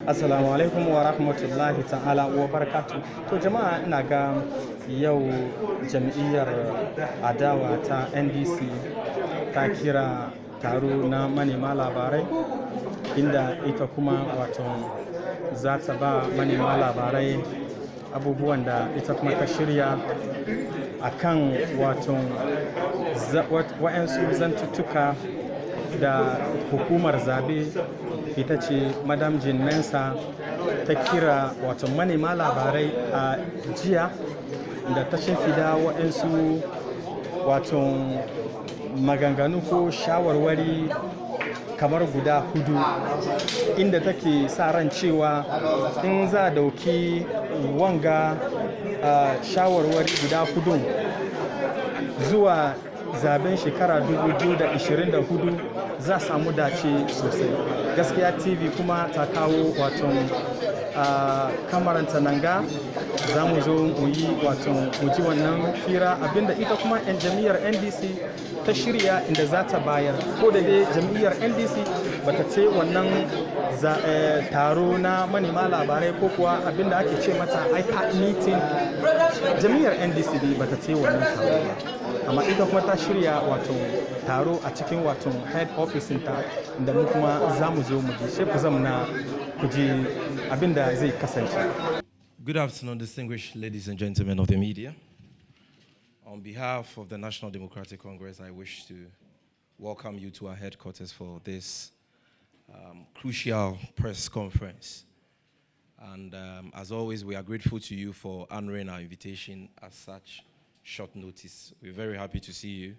Assalamu alaikum wa rahmatullahi ta'ala wa barakatu. To jama'a ina ga yau jam'iyyar adawa ta NDC ta kira taro na manema labarai inda ita kuma wato za ta ba manema labarai abubuwan da ita kuma ta shirya akan wato wa'yansu zantuttuka da hukumar zabe ita ce madam Jean Mensa ta kira wato manema labarai a jiya da ta shimfida waɗansu wato maganganu ko shawarwari kamar guda hudu inda take sa ran cewa in za a dauki wanga shawarwari guda hudu zuwa zaben shekara 2024 za samu dace sosai. Gaskiya TV kuma ta kawo wato kamaranta nan ga za mu zo mu yi wato mu ji wannan fira abinda ita kuma yan jam'iyyar NDC ta shirya inda za ta bayar, ko da dai jam'iyyar NDC bata ce wannan taro na manema labarai ko kuwa abinda ake ce mata Ipac meeting, jam'iyyar NDC dai bata ce wannan taro ba, amma ita kuma ta shirya wato taro a cikin wato head office ta da mu kuma za mu zo mu ji sai ku zamna ku ji abinda zai kasance. Good afternoon, distinguished ladies and gentlemen of the media. On behalf of the National Democratic Congress, I wish to welcome you to our headquarters for this crucial press conference. And as always, we are grateful to you for honoring our invitation at such short notice. We're very happy to see you.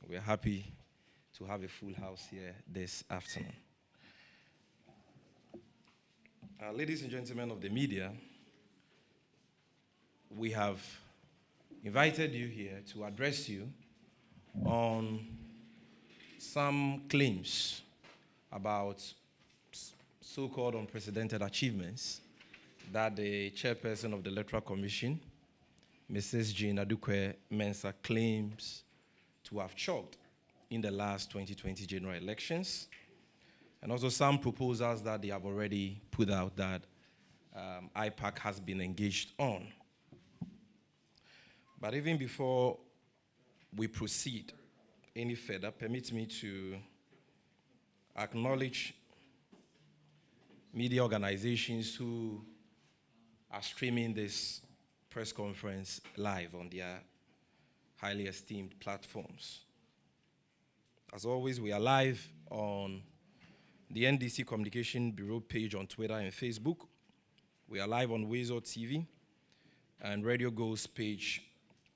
We're happy to have a full house here this afternoon. Ladies and gentlemen of the media, we have invited you here to address you on some claims about so-called unprecedented achievements that the chairperson of the Electoral Commission, Mrs. Jean Mensa, claims to have chalked in the last 2020 general elections, and also some proposals that they have already put out that Ipac has been engaged on. But even before we proceed any further, permit me to acknowledge media organizations who are streaming this press conference live on their highly esteemed platforms. As always, we are live on the NDC Communication Bureau page on Twitter and Facebook. We are live on Wezo TV and Radio Go's page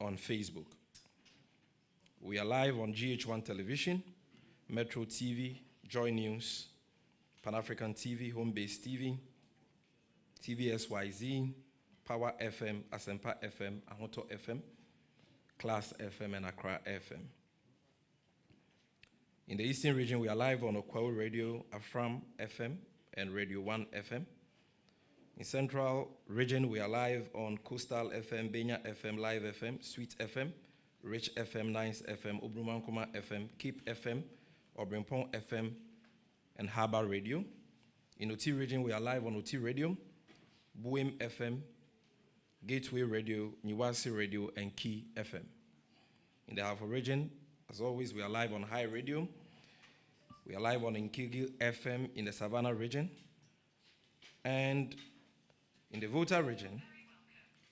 on Facebook. We are live on GH1 Television, Metro TV, Joy News, Pan-African TV, Home Base TV, TVSYZ, Power FM, Asempa FM, Ahoto FM, Class FM, and Accra FM. In the Eastern region, we are live on Okwao Radio, Afram FM, and Radio 1 FM. In Central region, we are live on Coastal FM, Benya FM, Live FM, Sweet FM, Rich FM, Nice FM, Obrumankoma FM, Cape FM, Obrimpon FM, and Harbour Radio. In Oti region, we are live on Oti Radio, Buim FM, Gateway Radio, Niwasi Radio, and Key FM. In the Alpha region, as always, we are live on High Radio. We are live on Nkigi FM in the Savannah region. And in the Volta region,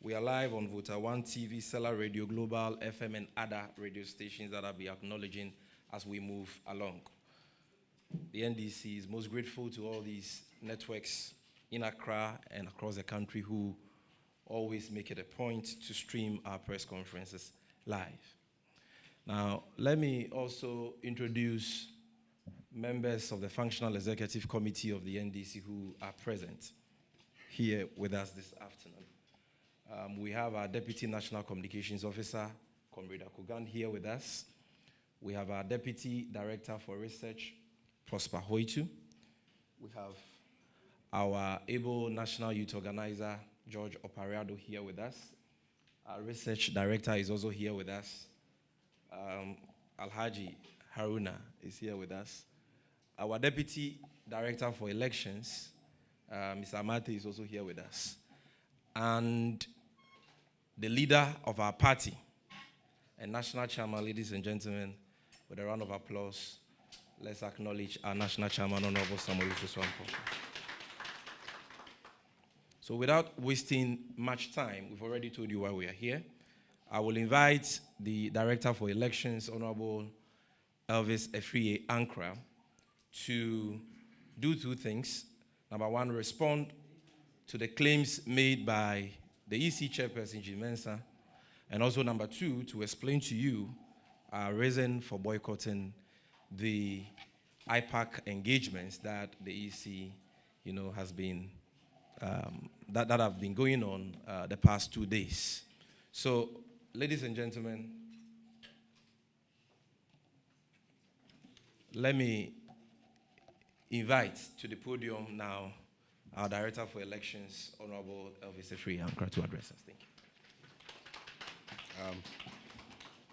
we are live on Volta 1 TV, Stellar Radio, Global FM, and other radio stations that I'll be acknowledging as we move along. The NDC is most grateful to all these networks in Accra and across the country who always make it a point to stream our press conferences live. Now, let me also introduce members of the Functional Executive Committee of the NDC who are present here with us this afternoon. We have our Deputy National Communications Officer, Comrade Akugan, here with us. We have our Deputy Director for Research, Prosper Hoitu. We have our able National Youth Organizer, George Opariado, here with us. Our Research Director is also here with us. Alhaji Haruna is here with us. Our Deputy Director for Elections, Mr. Amate, is also here with us. And the leader of our party and national chairman, ladies and gentlemen, with a round of applause, let's acknowledge our national chairman, Honorable Samuel Usoswampo. So without wasting much time, we've already told you why we are here. I will invite the Director for Elections, Honorable Elvis Efriye Ankra, to do two things. Number one, respond to the claims made by the EC chairperson, Jean Mensah, and also number two, to explain to you our reason for boycotting the Ipac engagements that the EC, has been that have been going on the past 2 days. So, ladies and gentlemen, let me invite to the podium now our Director for Elections, Honorable Elvis Efriye Ankra, to address us. Thank you.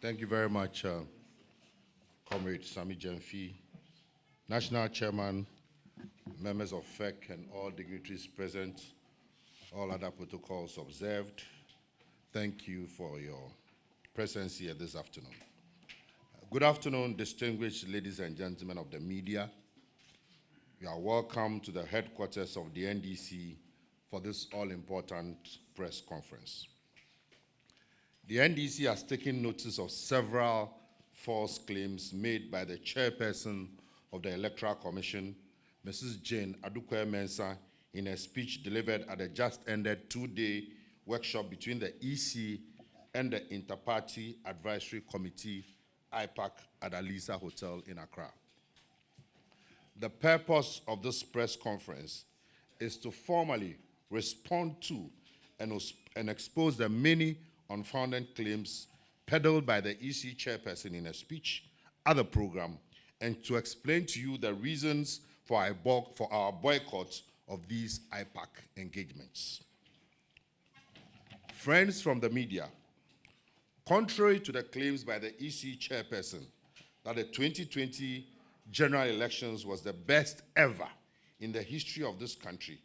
Thank you very much, Comrade Sami Jemfi, National Chairman, members of FEC, and all dignitaries present, all other protocols observed. Thank you for your presence here this afternoon. Good afternoon, distinguished ladies and gentlemen of the media. You are welcome to the headquarters of the NDC for this all-important press conference. The NDC has taken notice of several false claims made by the chairperson of the Electoral Commission, Mrs. Jane Adukwe-Mensah, in a speech delivered at the just-ended 2-day workshop between the EC and the Inter-Party Advisory Committee, IPAC, at Alisa Hotel in Accra. The purpose of this press conference is to formally respond to and expose the many unfounded claims peddled by the EC chairperson in a speech at the program, and to explain to you the reasons for our boycott of these IPAC engagements. Friends from the media, contrary to the claims by the EC chairperson that the 2020 general elections was the best ever in the history of this country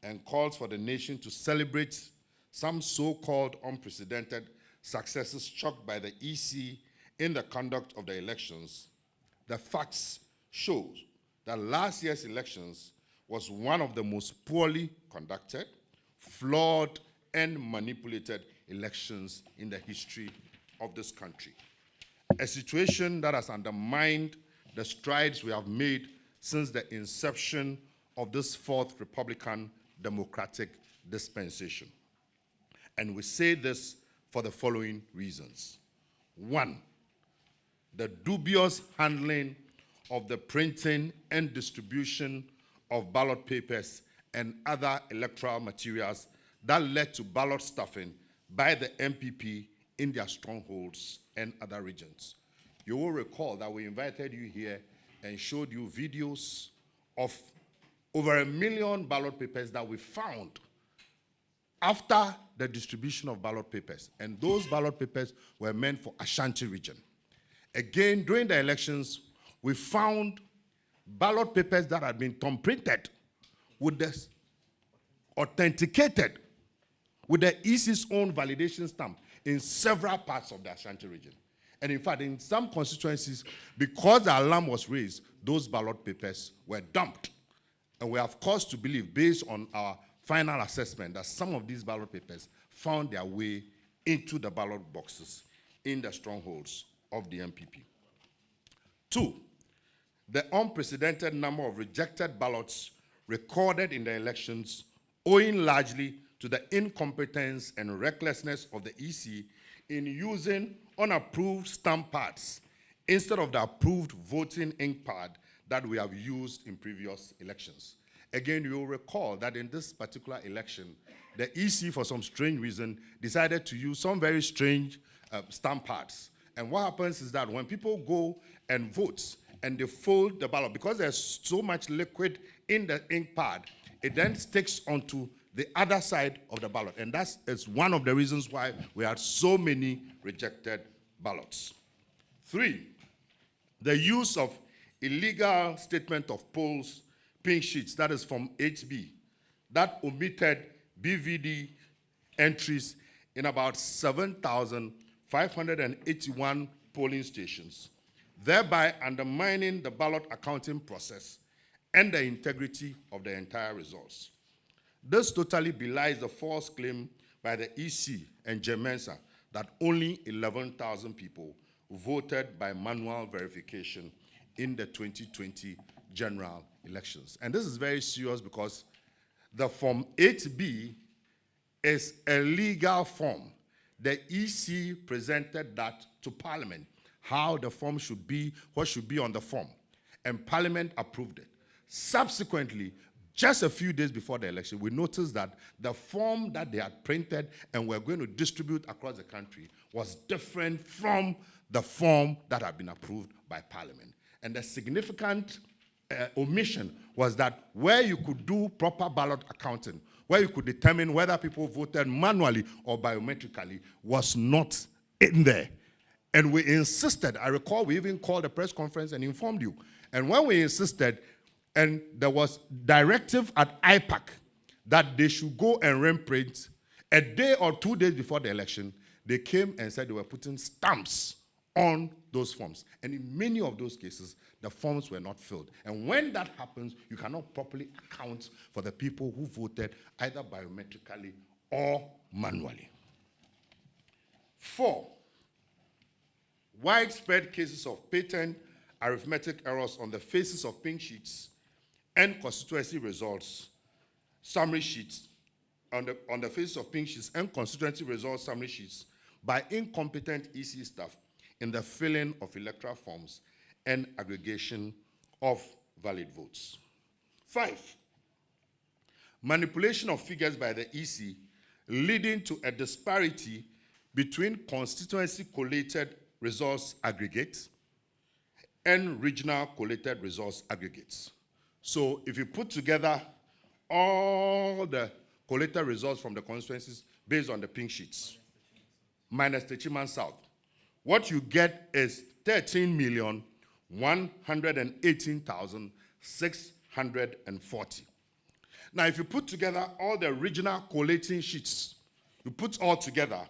and calls for the nation to celebrate some so-called unprecedented successes chalked by the EC in the conduct of the elections, the facts show that last year's elections was one of the most poorly conducted, flawed, and manipulated elections in the history of this country. A situation that has undermined the strides we have made since the inception of this fourth Republican democratic dispensation. And we say this for the following reasons. One, the dubious handling of the printing and distribution of ballot papers and other electoral materials that led to ballot stuffing by the MPP in their strongholds and other regions. You will recall that we invited you here and showed you videos of over 1 million ballot papers that we found after the distribution of ballot papers. And those ballot papers were meant for Ashanti region. Again, during the elections, we found ballot papers that had been thumb-printed with the authenticated with the EC's own validation stamp in several parts of the Ashanti region. And in fact, in some constituencies, because the alarm was raised, those ballot papers were dumped. And we have cause to believe, based on our final assessment, that some of these ballot papers found their way into the ballot boxes in the strongholds of the MPP. Two, the unprecedented number of rejected ballots recorded in the elections, owing largely to the incompetence and recklessness of the EC in using unapproved stamp pads instead of the approved voting ink pad that we have used in previous elections. Again, you will recall that in this particular election, the EC, for some strange reason, decided to use some very strange stamp pads. And what happens is that when people go and vote and they fold the ballot, because there's so much liquid in the ink pad, it then sticks onto the other side of the ballot. And that is one of the reasons why we had so many rejected ballots. Three, the use of illegal statement of polls pink sheets, that is Form 8B, that omitted BVD entries in about 7,581 polling stations, thereby undermining the ballot accounting process and the integrity of the entire results. This totally belies the false claim by the EC and GEMENSA that only 11,000 people voted by manual verification in the 2020 general elections. And this is very serious because the Form 8B is a legal form. The EC presented that to Parliament, how the form should be, what should be on the form, and Parliament approved it. Subsequently, just a few days before the election, we noticed that the form that they had printed and were going to distribute across the country was different from the form that had been approved by Parliament. And the significant omission was that where you could do proper ballot accounting, where you could determine whether people voted manually or biometrically, was not in there. And we insisted, I recall we even called a press conference and informed you. And when we insisted, and there was directive at Ipac that they should go and reprint a day or 2 days before the election, they came and said they were putting stamps on those forms. And in many of those cases, the forms were not filled. And when that happens, you cannot properly account for the people who voted either biometrically or manually. 4, widespread cases of patent arithmetic errors on the faces of pink sheets and constituency results summary sheets, on the faces of pink sheets and constituency results summary sheets by incompetent EC staff in the filling of electoral forms and aggregation of valid votes. 5, manipulation of figures by the EC leading to a disparity between constituency collated results aggregates and regional collated results aggregates. So if you put together all the collated results from the constituencies based on the pink sheets, minus the Techiman South, what you get is 13,118,640. Now, if you put together all the regional collating sheets, you put all together,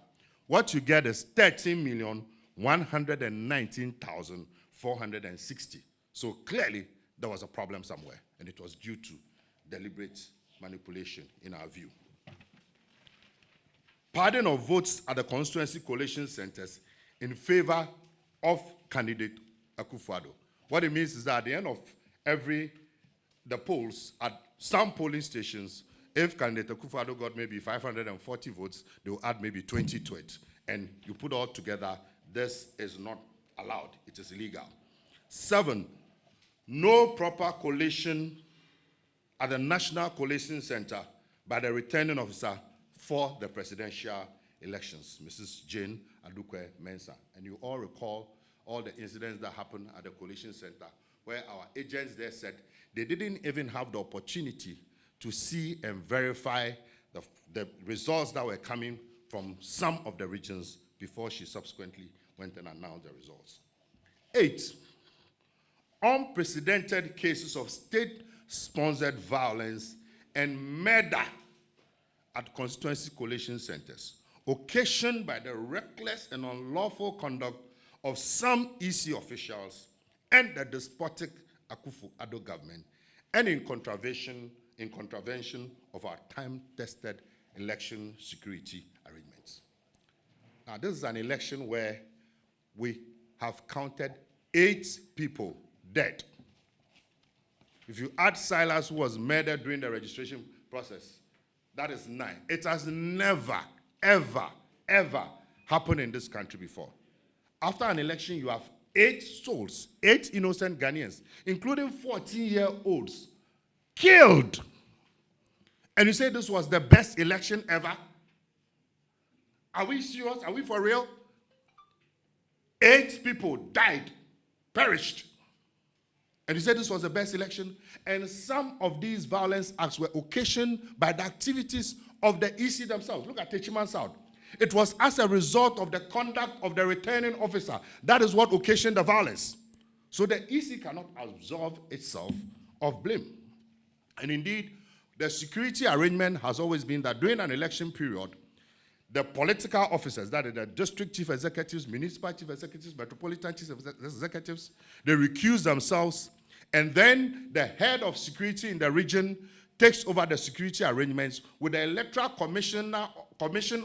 what you get is 13,119,460. So clearly, there was a problem somewhere, and it was due to deliberate manipulation, in our view. Pardon of votes at the constituency collation centers in favor of candidate Akufo-Addo. What it means is that at the end of the polls, at some polling stations, if candidate Akufo-Addo got maybe 540 votes, they will add maybe 20 to it. And you put all together, this is not allowed. It is illegal. 7, no proper collation at the National Collation Center by the returning officer for the presidential elections, Mrs. Jane Adukwe Mensah. And you all recall all the incidents that happened at the collation center where our agents there said they didn't even have the opportunity to see and verify the results that were coming from some of the regions before she subsequently went and announced the results. 8, unprecedented cases of state-sponsored violence and murder at constituency collation centers, occasioned by the reckless and unlawful conduct of some EC officials and the despotic Akufo-Addo government, and in contravention of our time-tested election security arrangements. Now, this is an election where we have counted 8 people dead. If you add Silas, who was murdered during the registration process, that is 9. It has never, ever, ever happened in this country before. After an election, you have 8 souls, 8 innocent Ghanaians, including 14-year-olds, killed. And you say this was the best election ever? Are we serious? Are we for real? 8 people died, perished. And you said this was the best election? And some of these violence acts were occasioned by the activities of the EC themselves. Look at Techiman South. It was as a result of the conduct of the returning officer. That is what occasioned the violence. So the EC cannot absolve itself of blame. And indeed, the security arrangement has always been that during an election period, the political officers, that is the district chief executives, municipal chief executives, metropolitan chief executives, they recuse themselves, and then the head of security in the region takes over the security arrangements, with the electoral commission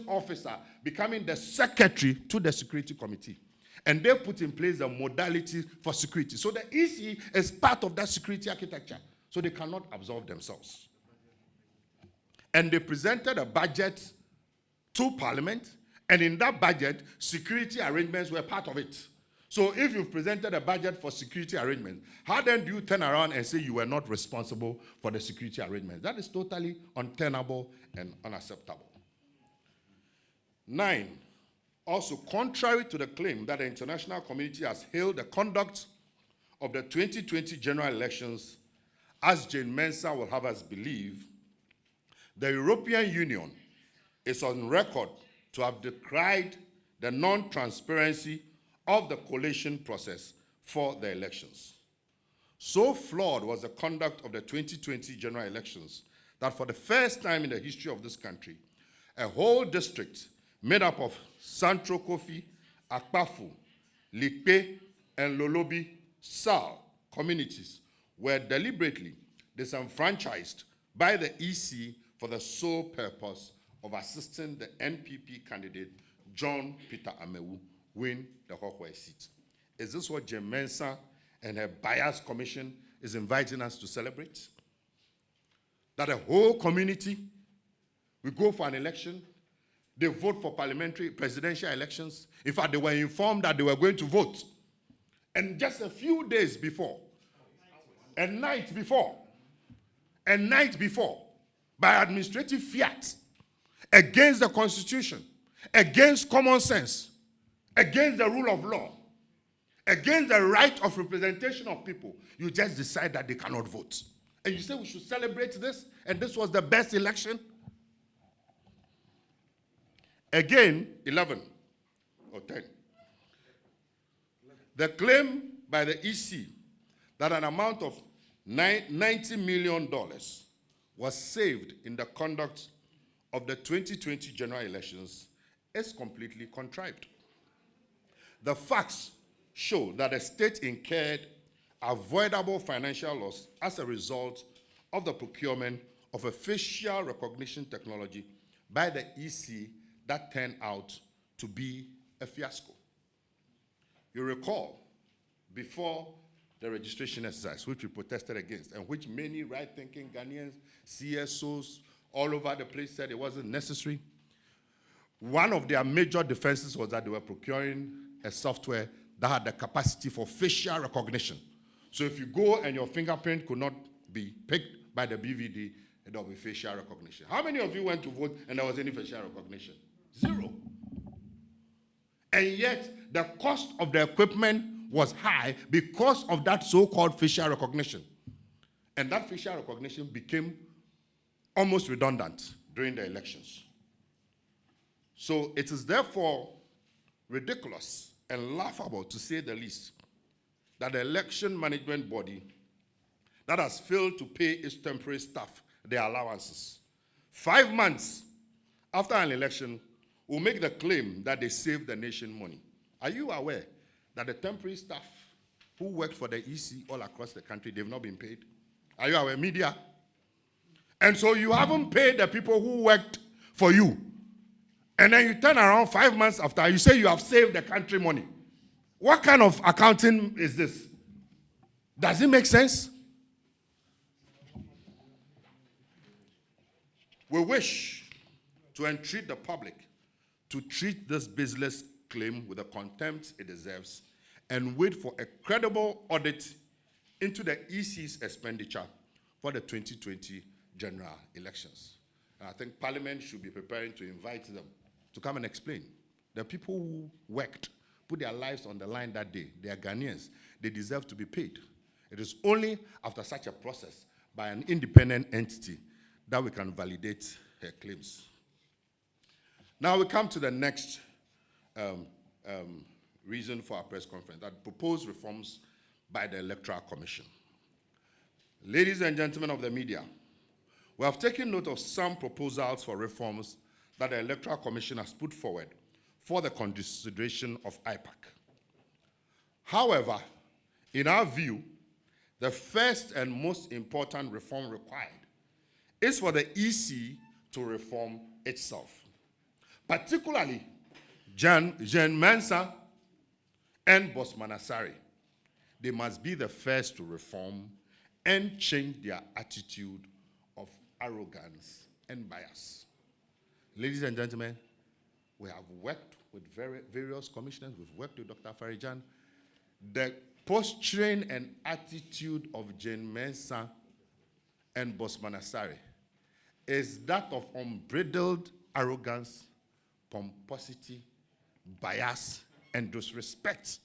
officer becoming the secretary to the security committee. And they put in place the modalities for security. So the EC is part of that security architecture, so they cannot absolve themselves. And they presented a budget to Parliament, and in that budget, security arrangements were part of it. So if you've presented a budget for security arrangements, how then do you turn around and say you were not responsible for the security arrangements? That is totally untenable and unacceptable. 9, also contrary to the claim that the international community has hailed the conduct of the 2020 general elections, as Jane Mensah will have us believe, the European Union is on record to have decried the non-transparency of the collation process for the elections. So flawed was the conduct of the 2020 general elections that for the first time in the history of this country, a whole district made up of Santro Kofi, Akpafu, Likpe, and Lolobi Sal communities were deliberately disenfranchised by the EC for the sole purpose of assisting the NPP candidate, John Peter Amewu, win the Hohwe seat. Is this what Jane Mensah and her bias commission is inviting us to celebrate? That a whole community will go for an election, they vote for parliamentary, presidential elections. In fact, they were informed that they were going to vote. And just a few days before, a night before, by administrative fiat, against the Constitution, against common sense, against the rule of law, against the right of representation of people, you just decide that they cannot vote. And you say we should celebrate this, and this was the best election? Again, 11 or 10. The claim by the EC that an amount of $90 million was saved in the conduct of the 2020 general elections is completely contrived. The facts show that the state incurred avoidable financial loss as a result of the procurement of a facial recognition technology by the EC that turned out to be a fiasco. You recall, before the registration exercise, which we protested against, and which many right-thinking Ghanaians, CSOs, all over the place said it wasn't necessary, one of their major defenses was that they were procuring a software that had the capacity for facial recognition. So if you go and your fingerprint could not be picked by the BVD, there will be facial recognition. How many of you went to vote and there was any facial recognition? 0. And yet, the cost of the equipment was high because of that so-called facial recognition. And that facial recognition became almost redundant during the elections. So it is therefore ridiculous and laughable, to say the least, that the election management body that has failed to pay its temporary staff their allowances 5 months after an election will make the claim that they saved the nation money. Are you aware that the temporary staff who worked for the EC all across the country, they've not been paid? Are you aware? Media. And so you haven't paid the people who worked for you. And then you turn around 5 months after, you say you have saved the country money. What kind of accounting is this? Does it make sense? We wish to entreat the public to treat this baseless claim with the contempt it deserves and wait for a credible audit into the EC's expenditure for the 2020 general elections. And I think Parliament should be preparing to invite them to come and explain. The people who worked, put their lives on the line that day, they are Ghanaians. They deserve to be paid. It is only after such a process by an independent entity that we can validate her claims. Now we come to the next reason for our press conference, that proposed reforms by the Electoral Commission. Ladies and gentlemen of the media, we have taken note of some proposals for reforms that the Electoral Commission has put forward for the consideration of IPAC. However, in our view, the first and most important reform required is for the EC to reform itself. Particularly, Jane Mensah and Bosman Asare, they must be the first to reform and change their attitude of arrogance and bias. Ladies and gentlemen, we have worked with various commissioners. We've worked with Dr. Farijan. The posturing and attitude of Jane Mensah and Bosman Asare is that of unbridled arrogance, pomposity, bias, and disrespect,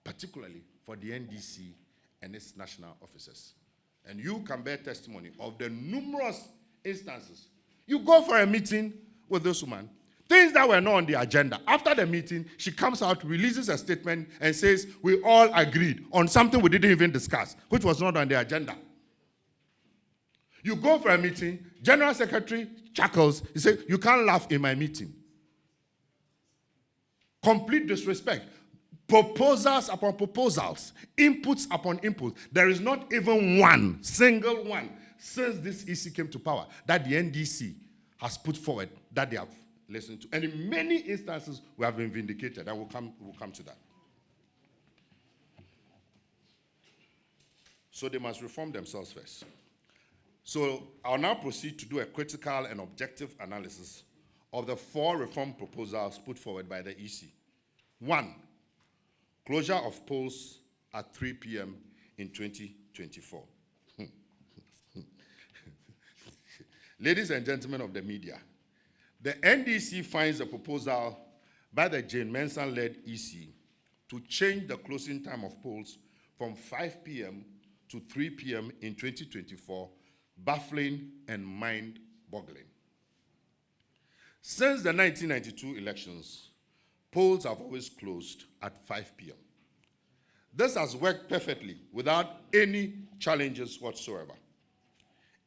particularly for the NDC and its national officers. And you can bear testimony of the numerous instances. You go for a meeting with this woman, things that were not on the agenda. After the meeting, she comes out, releases a statement, and says, we all agreed on something we didn't even discuss, which was not on the agenda. You go for a meeting, General Secretary chuckles, he says, you can't laugh in my meeting. Complete disrespect. Proposals upon proposals, inputs upon inputs. There is not even one, single one, since this EC came to power, that the NDC has put forward that they have listened to. And in many instances, we have been vindicated, and we'll come to that. So they must reform themselves first. So I'll now proceed to do a critical and objective analysis of the 4 reform proposals put forward by the EC. 1, closure of polls at 3 p.m. in 2024. Ladies and gentlemen of the media, the NDC finds a proposal by the Jane Mensah-led EC to change the closing time of polls from 5 p.m. to 3 p.m. in 2024 baffling and mind-boggling. Since the 1992 elections, polls have always closed at 5 p.m. This has worked perfectly without any challenges whatsoever.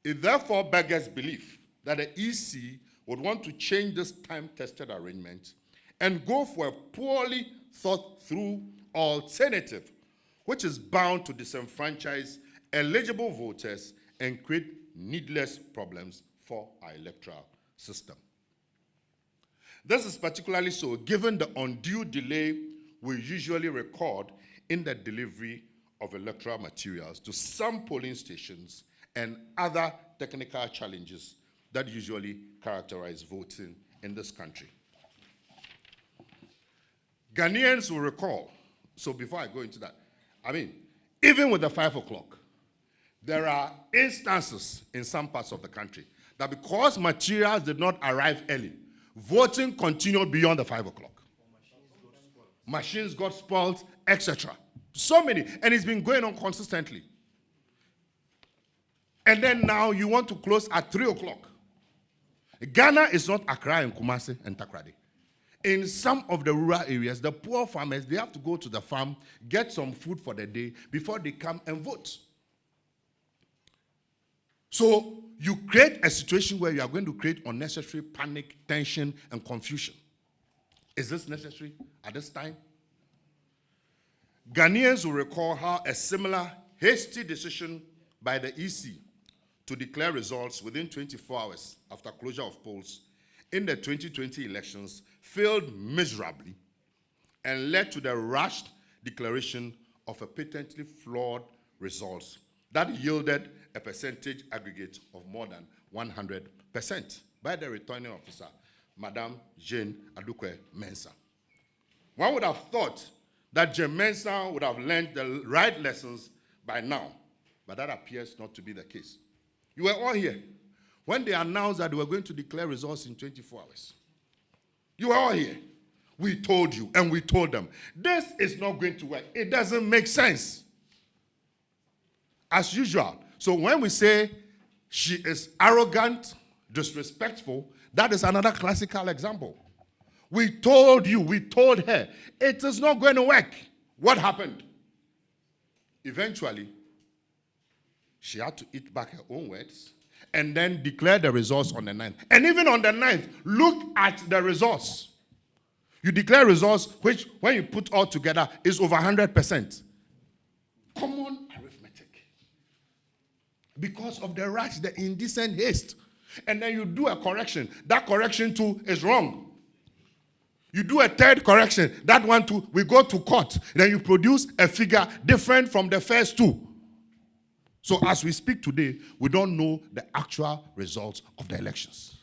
It therefore beggars belief that the EC would want to change this time-tested arrangement and go for a poorly thought-through alternative, which is bound to disenfranchise eligible voters and create needless problems for our electoral system. This is particularly so given the undue delay we usually record in the delivery of electoral materials to some polling stations and other technical challenges that usually characterize voting in this country. Ghanaians will recall, so before I go into that, even with the 5 o'clock, there are instances in some parts of the country that because materials did not arrive early, voting continued beyond the 5 o'clock. Machines got spoiled, etc. So many, and it's been going on consistently. And then now you want to close at 3 o'clock. Ghana is not Accra and Kumasi and Takrady. In some of the rural areas, the poor farmers, they have to go to the farm, get some food for the day before they come and vote. So you create a situation where you are going to create unnecessary panic, tension, and confusion. Is this necessary at this time? Ghanaians will recall how a similar hasty decision by the EC to declare results within 24 hours after closure of polls in the 2020 elections failed miserably and led to the rushed declaration of a patently flawed results that yielded a percentage aggregate of more than 100% by the returning officer, Madame Jane Adukwe Mensah. One would have thought that Jane Mensah would have learned the right lessons by now, but that appears not to be the case. You were all here when they announced that they were going to declare results in 24 hours. You were all here. We told you, and we told them, this is not going to work. It doesn't make sense. As usual. So when we say she is arrogant, disrespectful, that is another classical example. We told you, we told her, it is not going to work. What happened? Eventually, she had to eat back her own words, and then declare the results on the 9th. And even on the 9th, look at the results. You declare results which, when you put all together, is over 100%. Common arithmetic. Because of the rush, the indecent haste. And then you do a correction. That correction too is wrong. You do a third correction. That one too, we go to court. Then you produce a figure different from the first two. So as we speak today, we don't know the actual results of the elections.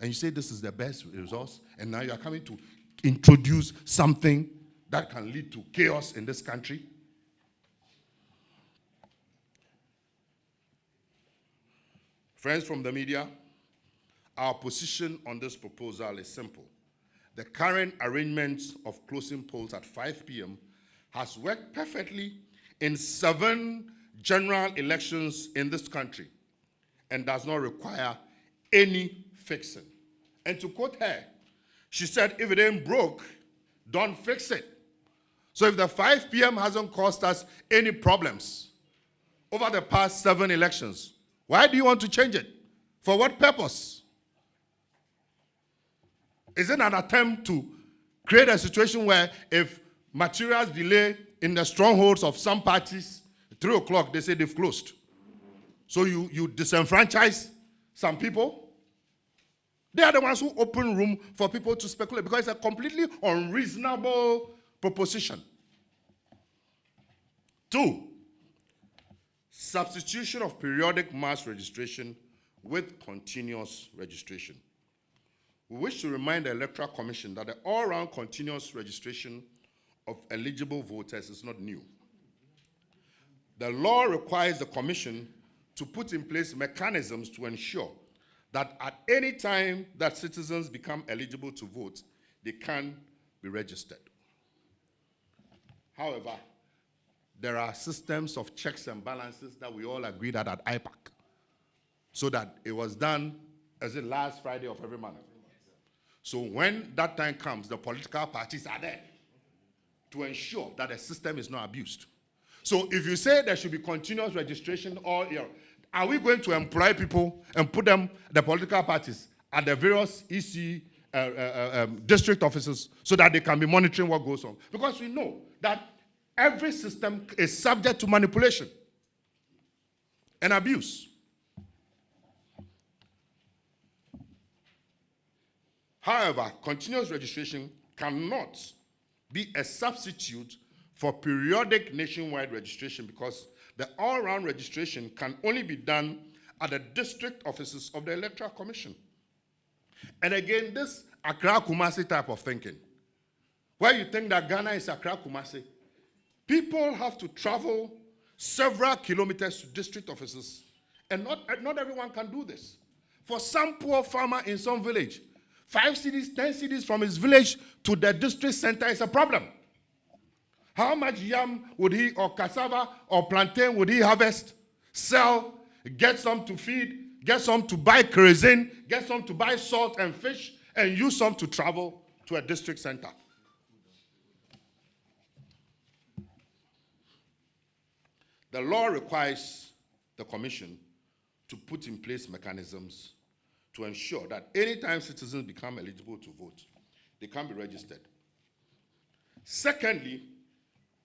And you say this is the best results, and now you are coming to introduce something that can lead to chaos in this country. Friends from the media, our position on this proposal is simple. The current arrangement of closing polls at 5 p.m. has worked perfectly in 7 general elections in this country and does not require any fixing. And to quote her, she said, if it ain't broke, don't fix it. So if the 5 p.m. hasn't caused us any problems over the past 7 elections, why do you want to change it? For what purpose? Is it an attempt to create a situation where if materials delay in the strongholds of some parties, 3 o'clock, they say they've closed. So you disenfranchise some people? They are the ones who open room for people to speculate because it's a completely unreasonable proposition. 2, substitution of periodic mass registration with continuous registration. We wish to remind the Electoral Commission that the all-round continuous registration of eligible voters is not new. The law requires the Commission to put in place mechanisms to ensure that at any time that citizens become eligible to vote, they can be registered. However, there are systems of checks and balances that we all agreed at IPAC, so that it was done as the last Friday of every month. So when that time comes, the political parties are there to ensure that the system is not abused. So if you say there should be continuous registration all year, are we going to employ people and put them, the political parties, at the various EC district offices so that they can be monitoring what goes on? Because we know that every system is subject to manipulation and abuse. However, continuous registration cannot be a substitute for periodic nationwide registration because the all-round registration can only be done at the district offices of the Electoral Commission. And again, this Accra-Kumasi type of thinking, where you think that Ghana is Accra-Kumasi, people have to travel several kilometers to district offices, and not everyone can do this. For some poor farmer in some village, 5 cities, 10 cities from his village to the district center is a problem. How much yam would he, or cassava, or plantain would he harvest, sell, get some to feed, get some to buy kerosene, get some to buy salt and fish, and use some to travel to a district center? The law requires the Commission to put in place mechanisms to ensure that anytime citizens become eligible to vote, they can be registered. Secondly,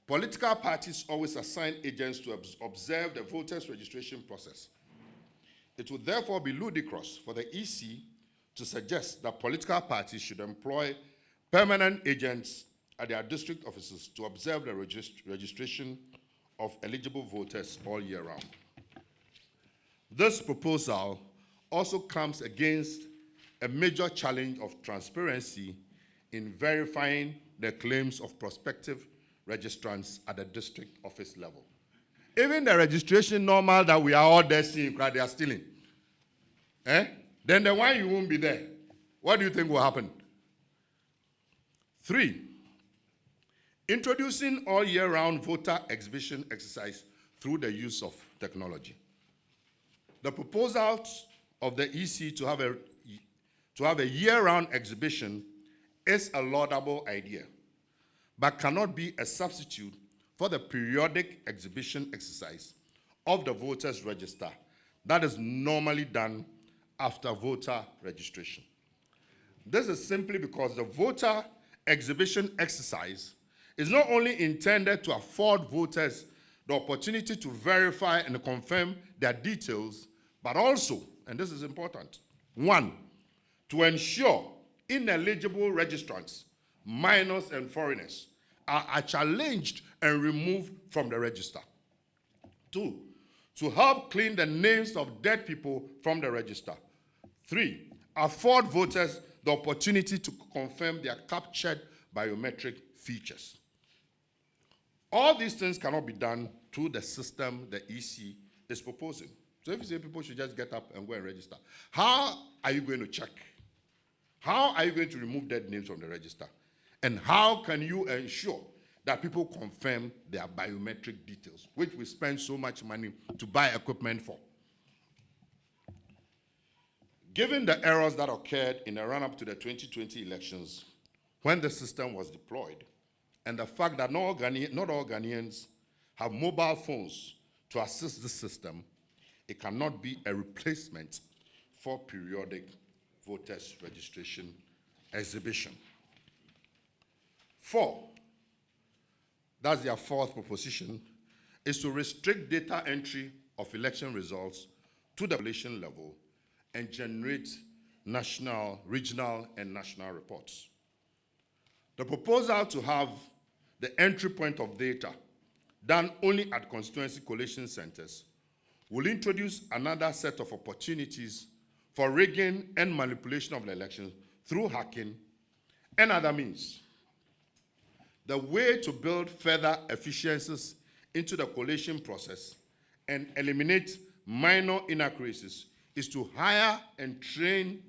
political parties always assign agents to observe the voters' registration process. It would therefore be ludicrous for the EC to suggest that political parties should employ permanent agents at their district offices to observe the registration of eligible voters all year round. This proposal also comes against a major challenge of transparency in verifying the claims of prospective registrants at the district office level. Even the registration normal that we are all there seeing, they are stealing. Then the one you won't be there. What do you think will happen? 3, introducing all year-round voter exhibition exercise through the use of technology. The proposals of the EC to have a year-round exhibition is a laudable idea, but cannot be a substitute for the periodic exhibition exercise of the voters' register that is normally done after voter registration. This is simply because the voter exhibition exercise is not only intended to afford voters the opportunity to verify and confirm their details, but also, and this is important, one, to ensure ineligible registrants, minors and foreigners, are challenged and removed from the register. Two, to help clean the names of dead people from the register. Three, afford voters the opportunity to confirm their captured biometric features. All these things cannot be done through the system the EC is proposing. So if you say people should just get up and go and register, how are you going to check? How are you going to remove dead names from the register? And how can you ensure that people confirm their biometric details, which we spend so much money to buy equipment for? Given the errors that occurred in the run-up to the 2020 elections when the system was deployed, and the fact that not all Ghanaians have mobile phones to assist the system, it cannot be a replacement for periodic voters registration exhibition. Four, that's their fourth proposition, is to restrict data entry of election results to the population level and generate national, regional, and national reports. The proposal to have the entry point of data done only at constituency collation centers will introduce another set of opportunities for rigging and manipulation of the elections through hacking and other means. The way to build further efficiencies into the collation process and eliminate minor inaccuracies is to hire and train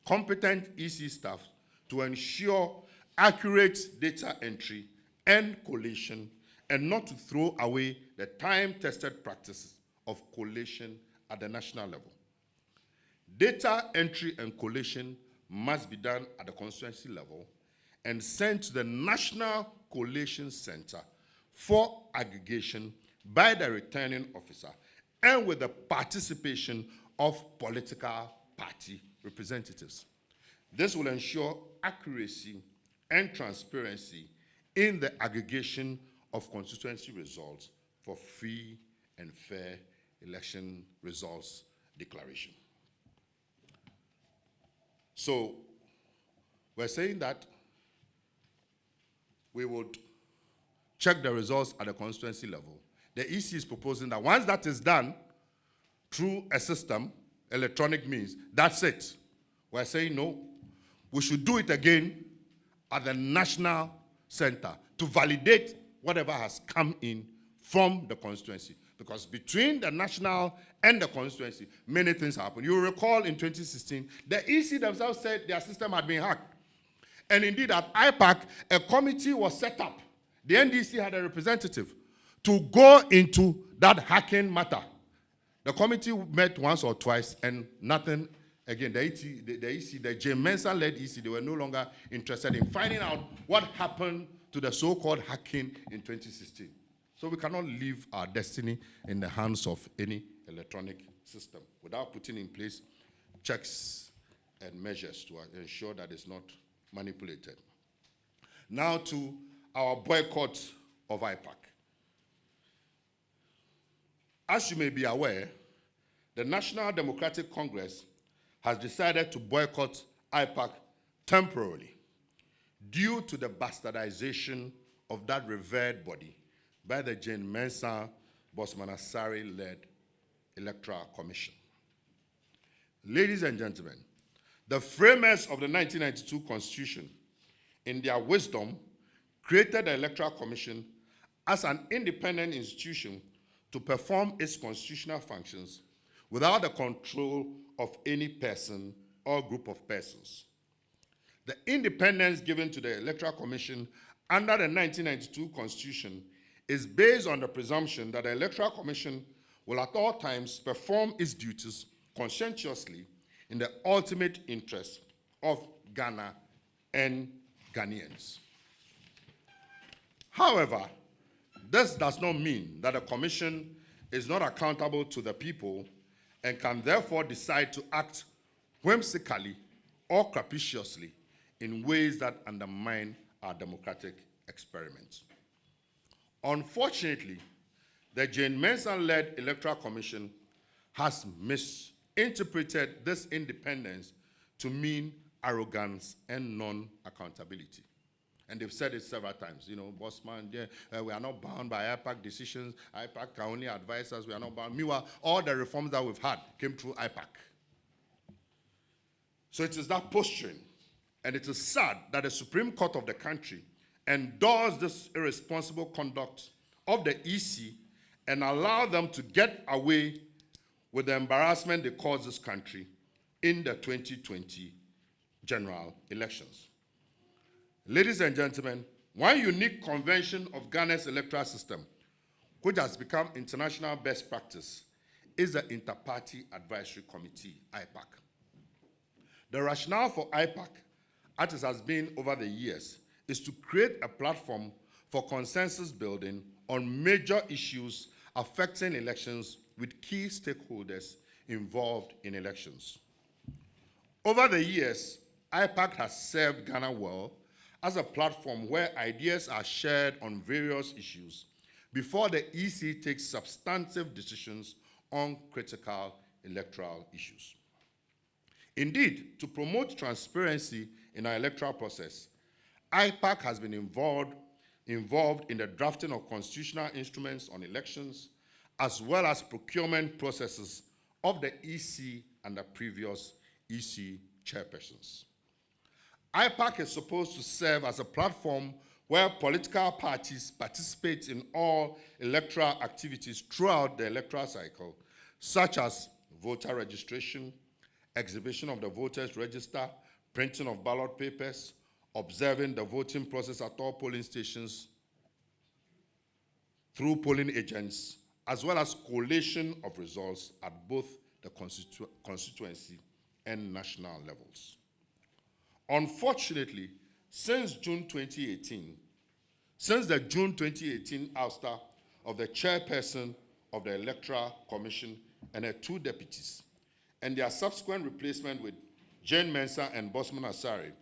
competent EC staff to ensure accurate data entry and collation, and not to throw away the time-tested practices of collation at the national level. Data entry and collation must be done at the constituency level and sent to the National Collation Center for aggregation by the returning officer and with the participation of political party representatives. This will ensure accuracy and transparency in the aggregation of constituency results for free and fair election results declaration. So we're saying that we would check the results at the constituency level. The EC is proposing that once that is done through a system, electronic means, that's it. We're saying no, we should do it again at the national center to validate whatever has come in from the constituency. Because between the national and the constituency, many things happen. You will recall in 2016, the EC themselves said their system had been hacked. And indeed, at Ipac, a committee was set up. The NDC had a representative to go into that hacking matter. The committee met once or twice, and nothing. Again, the EC, the J. Mensah-led EC, they were no longer interested in finding out what happened to the so-called hacking in 2016. So we cannot leave our destiny in the hands of any electronic system without putting in place checks and measures to ensure that it's not manipulated. Now to our boycott of Ipac. As you may be aware, the National Democratic Congress has decided to boycott Ipac temporarily due to the bastardization of that revered body by the Jane Mensah Bosman-Asare-led Electoral Commission. Ladies and gentlemen, the framers of the 1992 Constitution, in their wisdom, created the Electoral Commission as an independent institution to perform its constitutional functions without the control of any person or group of persons. The independence given to the Electoral Commission under the 1992 Constitution is based on the presumption that the Electoral Commission will at all times perform its duties conscientiously in the ultimate interest of Ghana and Ghanaians. However, this does not mean that the Commission is not accountable to the people and can therefore decide to act whimsically or capriciously in ways that undermine our democratic experiment. Unfortunately, the Jane Mensah-led Electoral Commission has misinterpreted this independence to mean arrogance and non-accountability. And they've said it several times. You know, Bossman, we are not bound by IPAC decisions. IPAC can only advise us. We are not bound. Meanwhile, all the reforms that we've had came through IPAC. So it is that posturing. And it is sad that the Supreme Court of the country endorsed this irresponsible conduct of the EC and allowed them to get away with the embarrassment they caused this country in the 2020 general elections. Ladies and gentlemen, one unique convention of Ghana's electoral system, which has become international best practice, is the Inter-Party Advisory Committee, IPAC. The rationale for IPAC, as it has been over the years, is to create a platform for consensus building on major issues affecting elections with key stakeholders involved in elections. Over the years, IPAC has served Ghana well as a platform where ideas are shared on various issues before the EC takes substantive decisions on critical electoral issues. Indeed, to promote transparency in our electoral process, IPAC has been involved in the drafting of constitutional instruments on elections, as well as procurement processes of the EC and the previous EC chairpersons. IPAC is supposed to serve as a platform where political parties participate in all electoral activities throughout the electoral cycle, such as voter registration, exhibition of the voters' register, printing of ballot papers, observing the voting process at all polling stations through polling agents, as well as collation of results at both the constituency and national levels. Unfortunately, since the June 2018 ouster of the chairperson of the Electoral Commission and her two deputies, and their subsequent replacement with Jane Mensah and Bosman Asare,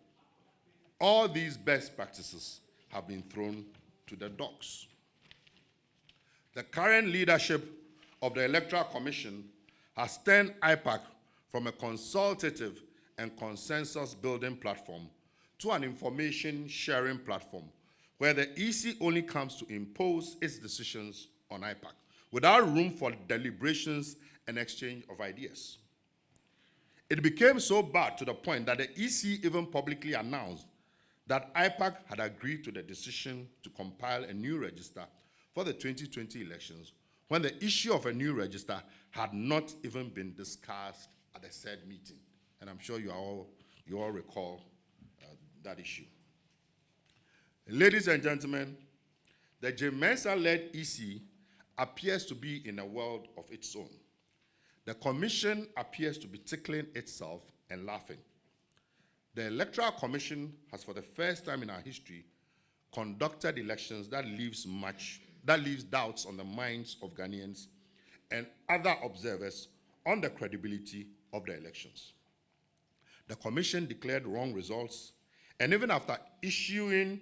all these best practices have been thrown to the dogs. The current leadership of the Electoral Commission has turned IPAC from a consultative and consensus-building platform to an information-sharing platform where the EC only comes to impose its decisions on IPAC without room for deliberations and exchange of ideas. It became so bad to the point that the EC even publicly announced that IPAC had agreed to the decision to compile a new register for the 2020 elections when the issue of a new register had not even been discussed at the said meeting. And I'm sure you all recall that issue. Ladies and gentlemen, the Jane Mensah-led EC appears to be in a world of its own. The Commission appears to be tickling itself and laughing. The Electoral Commission has, for the first time in our history, conducted elections that leaves doubts on the minds of Ghanaians and other observers on the credibility of the elections. The Commission declared wrong results, and even after issuing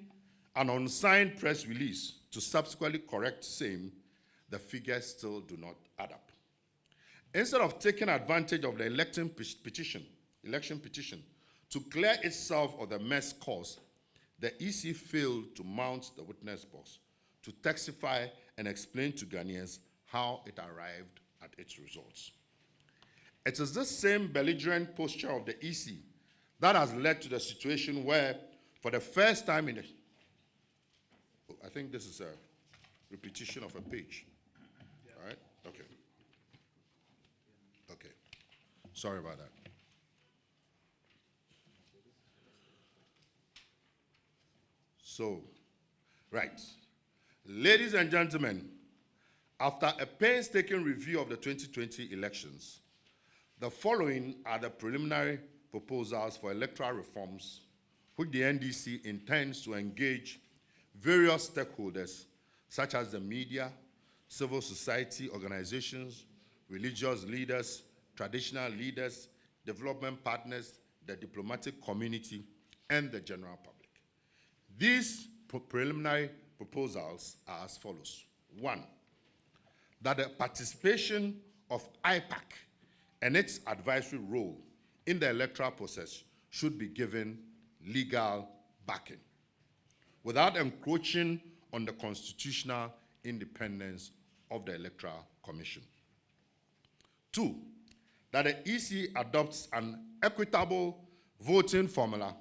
an unsigned press release to subsequently correct same, the figures still do not add up. Instead of taking advantage of the election petition to clear itself of the mess caused, the EC failed to mount the witness box to testify and explain to Ghanaians how it arrived at its results. It is this same belligerent posture of the EC that has led to the situation where, for the first time in I think this is a repetition of a page. Yeah. All right? Okay. Okay. Sorry about that. So, right. Ladies and gentlemen, after a painstaking review of the 2020 elections, the following are the preliminary proposals for electoral reforms which the NDC intends to engage various stakeholders such as the media, civil society organizations, religious leaders, traditional leaders, development partners, the diplomatic community, and the general public. These preliminary proposals are as follows. 1, that the participation of IPAC and its advisory role in the electoral process should be given legal backing without encroaching on the constitutional independence of the Electoral Commission. 2, that the EC adopts an equitable voting formula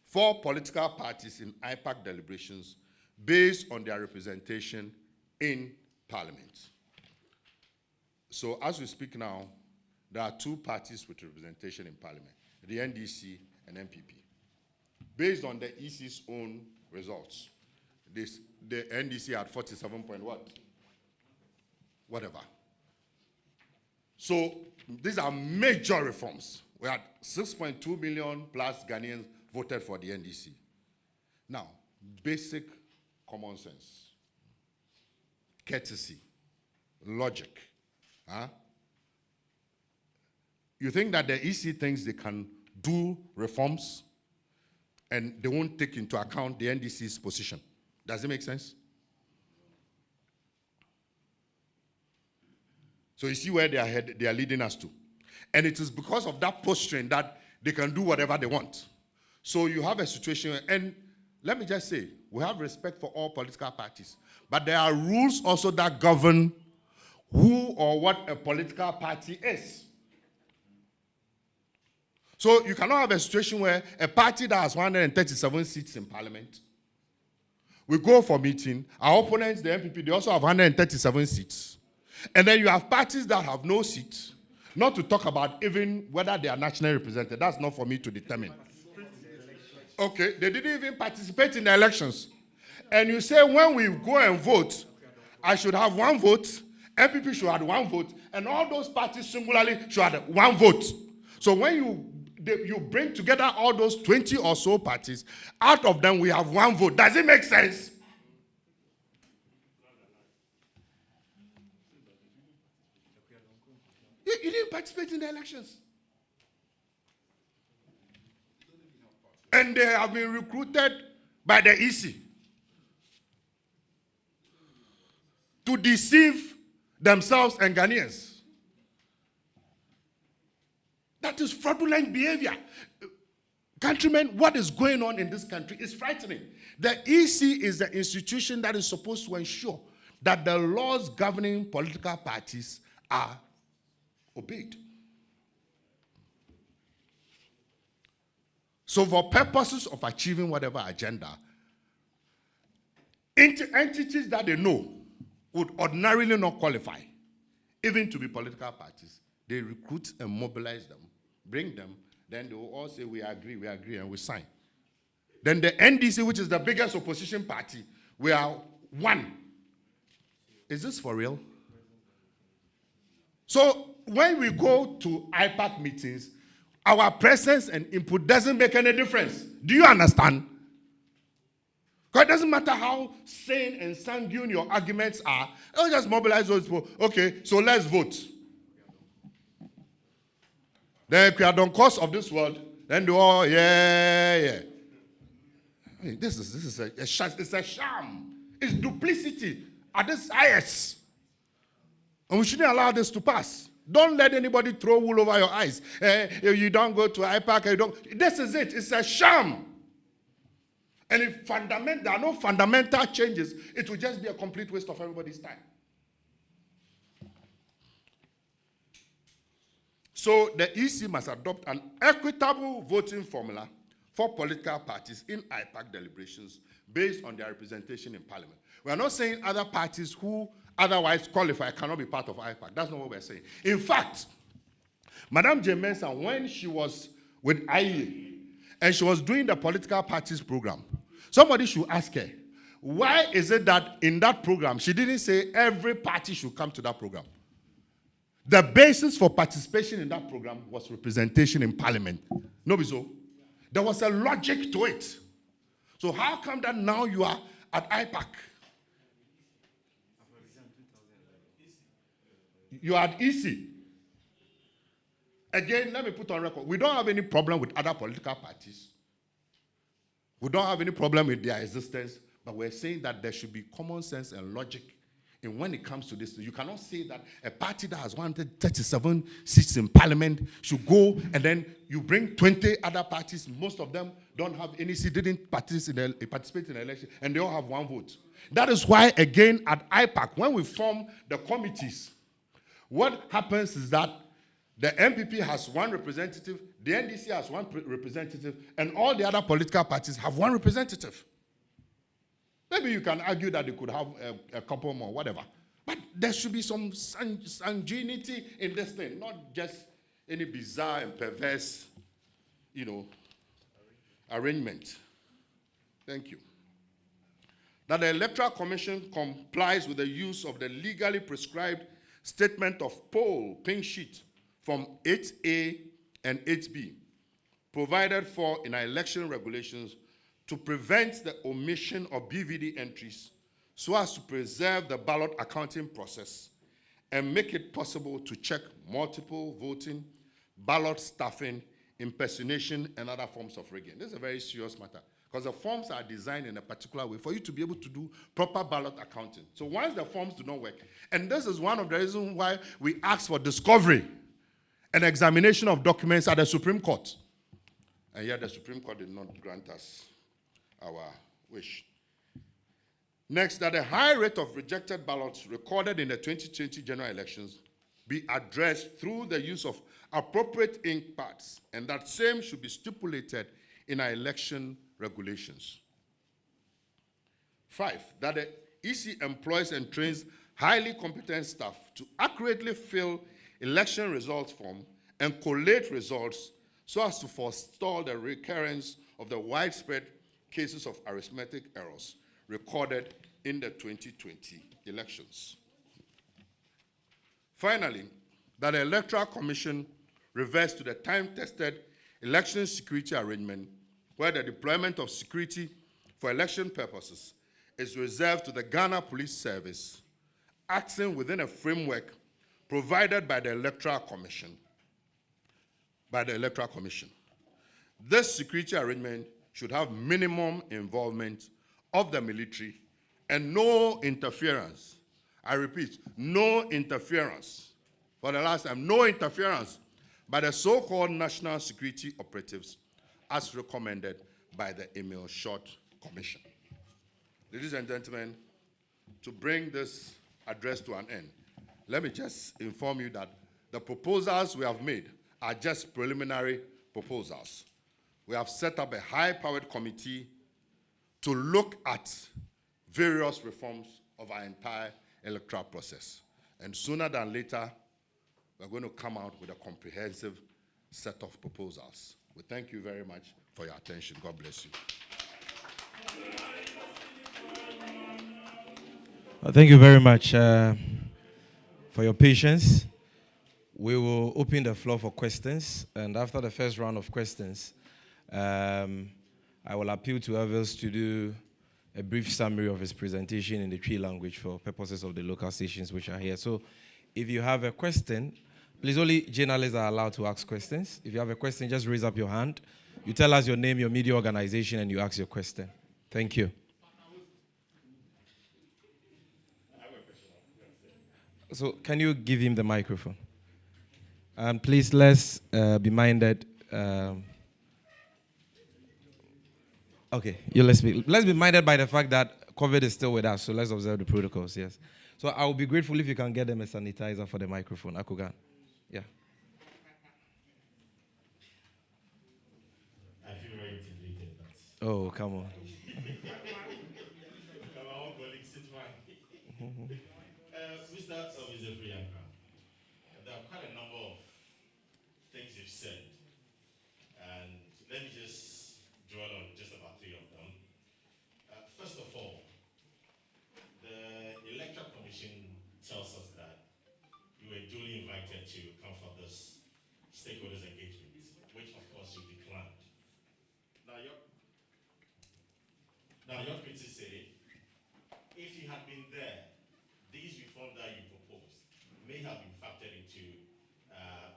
for political parties in IPAC deliberations based on their representation in Parliament. So as we speak now, there are 2 parties with representation in Parliament, the NDC and MPP. Based on the EC's own results, the NDC had 47 point what? Whatever. So these are major reforms. We had 6.2 million plus Ghanaians voted for the NDC. Now, basic common sense, courtesy, logic. Huh? You think that the EC thinks they can do reforms and they won't take into account the NDC's position? Does it make sense? So you see where they are leading us to. And it is because of that posturing that they can do whatever they want. So you have a situation, and let me just say, we have respect for all political parties, but there are rules also that govern who or what a political party is. So you cannot have a situation where a party that has 137 seats in Parliament, we go for meeting, our opponents, the MPP, they also have 137 seats. And then you have parties that have no seats, not to talk about even whether they are nationally represented. That's not for me to determine. Okay, they didn't even participate in the elections. And you say when we go and vote, I should have 1 vote, MPP should have 1 vote, and all those parties singularly should have 1 vote. So when you bring together all those 20 or so parties, out of them we have 1 vote. Does it make sense? You didn't participate in the elections. And they have been recruited by the EC to deceive themselves and Ghanaians. That is fraudulent behavior. Countrymen, what is going on in this country is frightening. The EC is the institution that is supposed to ensure that the laws governing political parties are obeyed. So for purposes of achieving whatever agenda, entities that they know would ordinarily not qualify, even to be political parties, they recruit and mobilize them, bring them, then they will all say, we agree, and we sign. Then the NDC, which is the biggest opposition party, we are 1. Is this for real? So when we go to IPAC meetings, our presence and input doesn't make any difference. Do you understand? Because it doesn't matter how sane and sanguine your arguments are. I'll just mobilize those people. Okay, so let's vote. Then if we are on course of this world, then they all, yeah. I mean, this is a sham. It's duplicity at its highest. And we shouldn't allow this to pass. Don't let anybody throw wool over your eyes. You don't go to IPAC. This is it. It's a sham. And if there are no fundamental changes, it will just be a complete waste of everybody's time. So the EC must adopt an equitable voting formula for political parties in IPAC deliberations based on their representation in Parliament. We are not saying other parties who otherwise qualify cannot be part of IPAC. That's not what we're saying. In fact, Madame Jane Mensah, when she was with IEA and she was doing the political parties program, somebody should ask her, why is it that in that program, she didn't say every party should come to that program? The basis for participation in that program was representation in Parliament. No, so there was a logic to it. So how come that now you are at IPAC? You are at EC. Again, let me put on record, we don't have any problem with other political parties. We don't have any problem with their existence, but we're saying that there should be common sense and logic in when it comes to this. You cannot say that a party that has 137 seats in parliament should go and then you bring 20 other parties, most of them don't have any seat, didn't participate in the election, and they all have one vote. That is why, again, at Ipac, when we form the committees, what happens is that the MPP has one representative, the NDC has one representative, and all the other political parties have one representative. Maybe you can argue that they could have a couple more, whatever. But there should be some sanguinity in this thing, not just any bizarre and perverse, arrangement. Thank you. That the Electoral Commission complies with the use of the legally prescribed statement of poll pink sheet from 8A and 8B, provided for in our election regulations to prevent the omission of BVD entries so as to preserve the ballot accounting process and make it possible to check multiple voting, ballot stuffing, impersonation, and other forms of rigging. This is a very serious matter because the forms are designed in a particular way for you to be able to do proper ballot accounting. So once the forms do not work, and this is one of the reasons why we asked for discovery and examination of documents at the Supreme Court. And yet the Supreme Court did not grant us our wish. Next, that a high rate of rejected ballots recorded in the 2020 general elections be addressed through the use of appropriate ink pads, and that same should be stipulated in our election regulations. 5, that the EC employs and trains highly competent staff to accurately fill election results form and collate results so as to forestall the recurrence of the widespread cases of arithmetic errors recorded in the 2020 elections. Finally, that the Electoral Commission reverts to the time-tested election security arrangement where the deployment of security for election purposes is reserved to the Ghana Police Service, acting within a framework provided by the Electoral Commission. This security arrangement should have minimum involvement of the military and no interference. I repeat, no interference. For the last time, no interference by the so-called national security operatives as recommended by the Emil Short Commission. Ladies and gentlemen, to bring this address to an end, let me just inform you that the proposals we have made are just preliminary proposals. We have set up a high-powered committee to look at various reforms of our entire electoral process. And sooner than later, we're going to come out with a comprehensive set of proposals. We thank you very much for your attention. God bless you. Thank you very much for your patience. We will open the floor for questions, and after the first round of questions, I will appeal to others to do a brief summary of his presentation in the Twi language for purposes of the local stations which are here. So if you have a question, please, only journalists are allowed to ask questions. If you have a question, just raise up your hand. You tell us your name, your media organization, and you ask your question. Thank you. So can you give him the microphone? And please, let's be minded. Okay, let's be minded by the fact that COVID is still with us, so let's observe the protocols, yes. So I will be grateful if you can get them a sanitizer for the microphone. Akugan. Yeah. I feel very intimidated, but... Oh, come on. Mr. Obizefriyanka, there are quite a number of things you've said, and let me just dwell on just about 3 of them. First of all, the Electoral Commission tells us that you were duly invited to come for this stakeholders engagement, which of course you declined. Now your critics say, if you had been there, these reforms that you proposed may have been factored into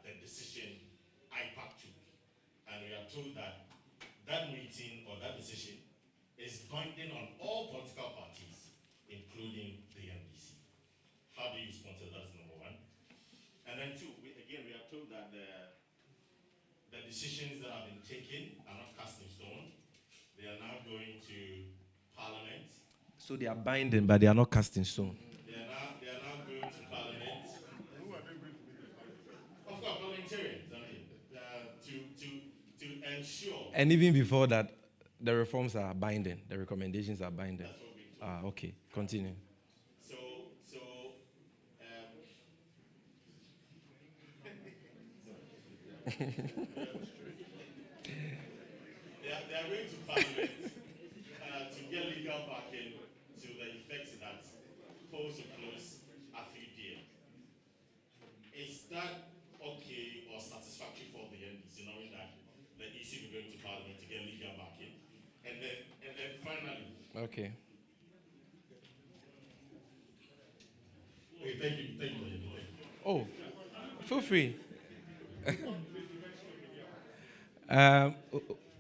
the decision told that that meeting or that decision is binding on all political parties, including the NDC. How do you respond to that? That's number one. And then two, we are told that the decisions that have been taken are not cast in stone. They are now going to Parliament. So they are binding, but they are not cast in stone. They are now going to Parliament. Of course, parliamentarians. I mean, to ensure. And even before that, the reforms are binding. The recommendations are binding. That's what we told. Okay. Continue. So they are going to Parliament to get legal backing to the effect that polls will close at 3 p.m. Is that okay or satisfactory for the NDC, knowing that the EC will be going to Parliament to get legal backing? And then finally. Okay. Okay, thank you. Thank you. Oh, feel free.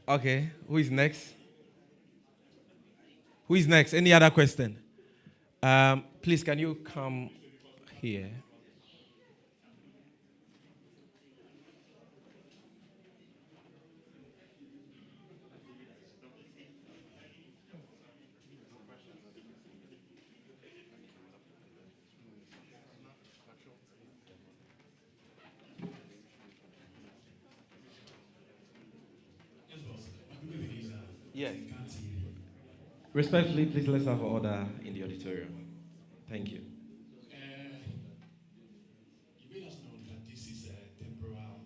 Okay, who is next? Any other question? Please, can you come here? Yes. Respectfully, please let's have order in the auditorium. Thank you. You made us know that this is a temporal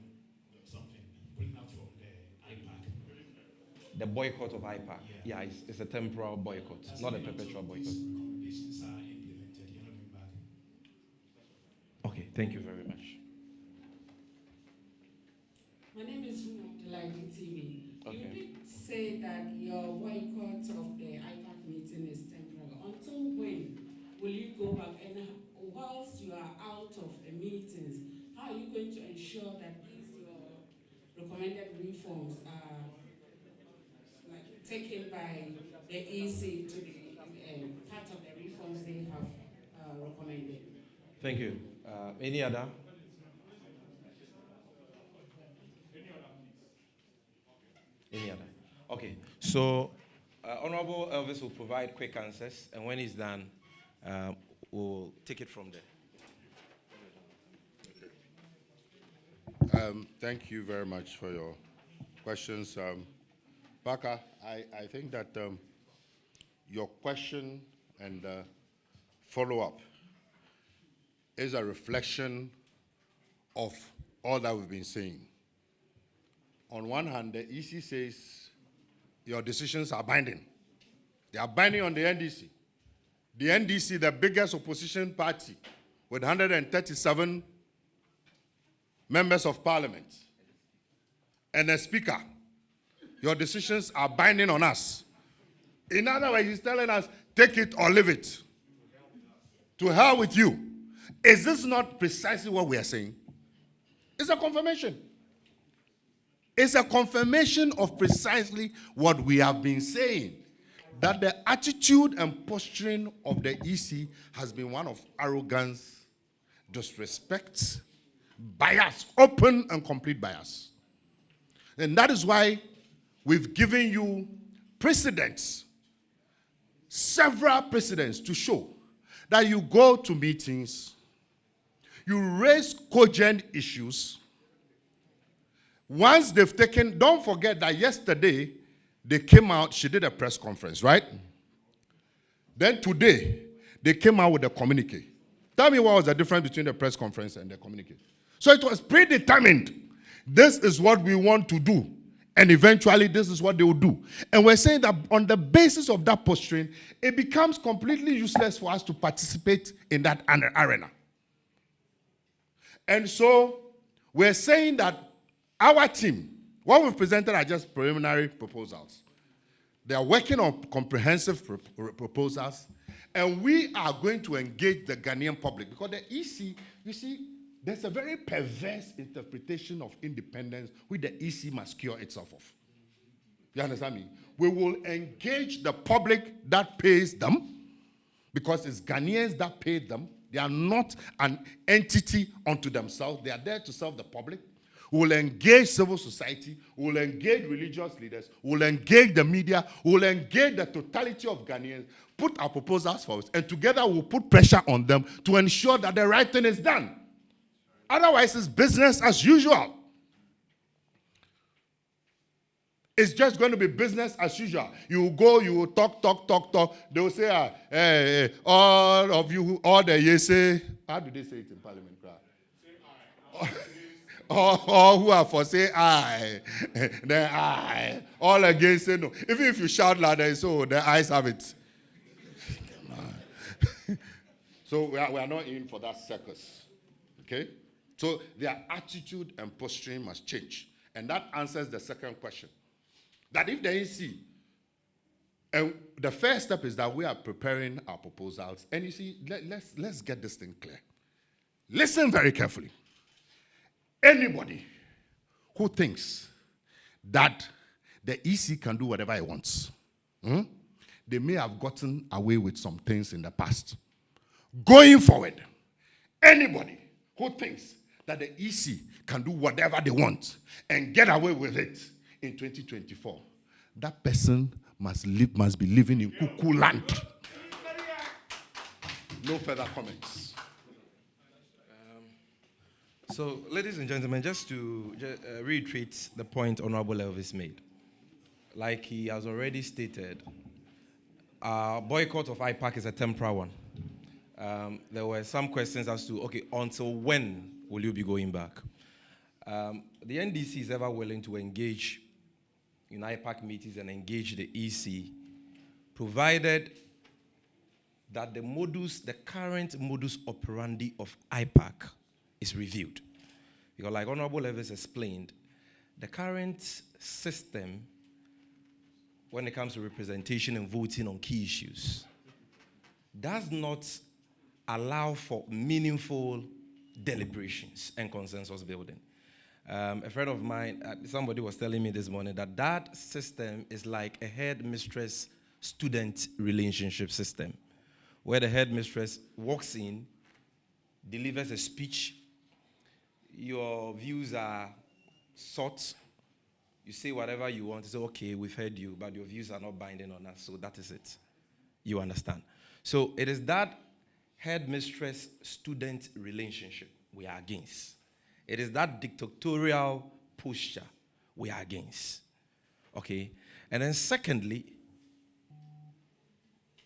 something pulling out from the IPAC. The boycott of Ipac. Yeah, it's a temporal boycott, not a perpetual boycott. These recommendations are implemented. You're not going back. Okay, thank you very much. My name is Untitled TV. Okay. You did say that your boycott of the IPAC meeting is temporary. Until when will you go back? And whilst you are out of the meetings, how are you going to ensure that these your recommended reforms are taken by the EC to the part of the reforms they have recommended? Thank you. Any other? Any other? Okay. So, Honorable Elvis will provide quick answers, and when he's done, we'll take it from there. Thank you very much for your questions. Baka, I think that your question and follow-up is a reflection of all that we've been saying. On one hand, the EC says your decisions are binding. They are binding on the NDC. The NDC, the biggest opposition party, with 137 members of parliament and a speaker, your decisions are binding on us. In other words, he's telling us, take it or leave it. To hell with you. Is this not precisely what we are saying? It's a confirmation. It's a confirmation of precisely what we have been saying. That the attitude and posturing of the EC has been one of arrogance, disrespect, bias, open and complete bias. And that is why we've given you precedents, several precedents to show that you go to meetings, you raise cogent issues. Once they've taken, don't forget that yesterday they came out, she did a press conference, right? Then today, they came out with a communique. Tell me what was the difference between the press conference and the communique. So it was predetermined. This is what we want to do. And eventually, this is what they will do. And we're saying that on the basis of that posturing, it becomes completely useless for us to participate in that arena. And so, we're saying that our team, what we've presented are just preliminary proposals. They are working on comprehensive proposals, and we are going to engage the Ghanaian public because the EC, you see, there's a very perverse interpretation of independence which the EC must cure itself of. You understand me? We will engage the public that pays them, because it's Ghanaians that pay them. They are not an entity unto themselves. They are there to serve the public. We will engage civil society. We will engage religious leaders. We will engage the media. We will engage the totality of Ghanaians, put our proposals forward, and together we'll put pressure on them to ensure that the right thing is done. Otherwise, it's business as usual. It's just going to be business as usual. You will go, you will talk. They will say, all of you, all the yes say, how do they say it in Parliament? All who are for say aye, then aye. All against say no. Even if you shout louder, so the ayes have it. So we are not in for that circus. Okay? So their attitude and posturing must change. And that answers the second question. That if the NC, and the first step is that we are preparing our proposals. And you see, let's get this thing clear. Listen very carefully. Anybody who thinks that the EC can do whatever it wants, they may have gotten away with some things in the past. Going forward, anybody who thinks that the EC can do whatever they want and get away with it in 2024, that person must be living in cuckoo land. No further comments. So, ladies and gentlemen, just to reiterate the point Honorable Elvis made. Like he has already stated, boycott of Ipac is a temporary one. There were some questions as to, okay, until when will you be going back? The NDC is ever willing to engage in Ipac meetings and engage the EC, provided that the current modus operandi of Ipac is reviewed. Because like Honorable Elvis explained, the current system, when it comes to representation and voting on key issues, does not allow for meaningful deliberations and consensus building. A friend of mine, somebody was telling me this morning that system is like a headmistress-student relationship system, where the headmistress walks in, delivers a speech, your views are sought, you say whatever you want, you say, okay, we've heard you, but your views are not binding on us, so that is it. You understand? So it is that headmistress-student relationship we are against. It is that dictatorial posture we are against. Okay? And then secondly,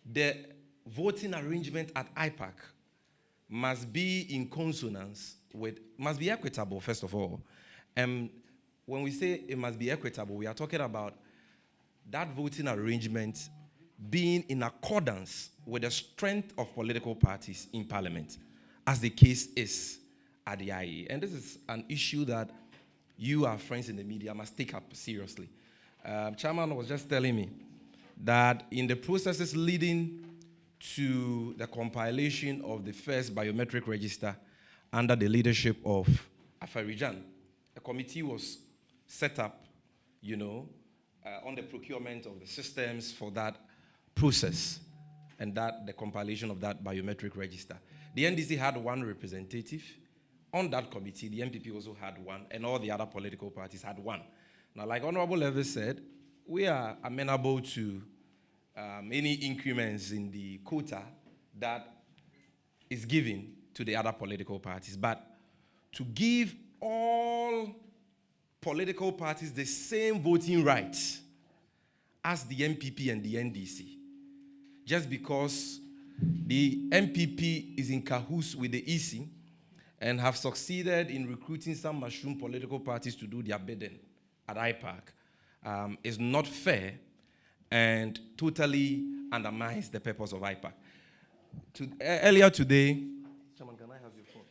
the voting arrangement at Ipac must be in consonance with, must be equitable, first of all. And when we say it must be equitable, we are talking about that voting arrangement being in accordance with the strength of political parties in Parliament, as the case is at the IE. And this is an issue that you, our friends in the media, must take up seriously. Chairman was just telling me that in the processes leading to the compilation of the first biometric register under the leadership of Afarijan, a committee was set up, on the procurement of the systems for that process and that the compilation of that biometric register. The NDC had one representative on that committee. The MPP also had one, and all the other political parties had one. Now, like Honorable Elvis said, we are amenable to any increments in the quota that is given to the other political parties. But to give all political parties the same voting rights as the MPP and the NDC, just because the MPP is in cahoots with the EC and have succeeded in recruiting some mushroom political parties to do their bidding at Ipac, is not fair and totally undermines the purpose of Ipac. Earlier today, Chairman, can I have your phone?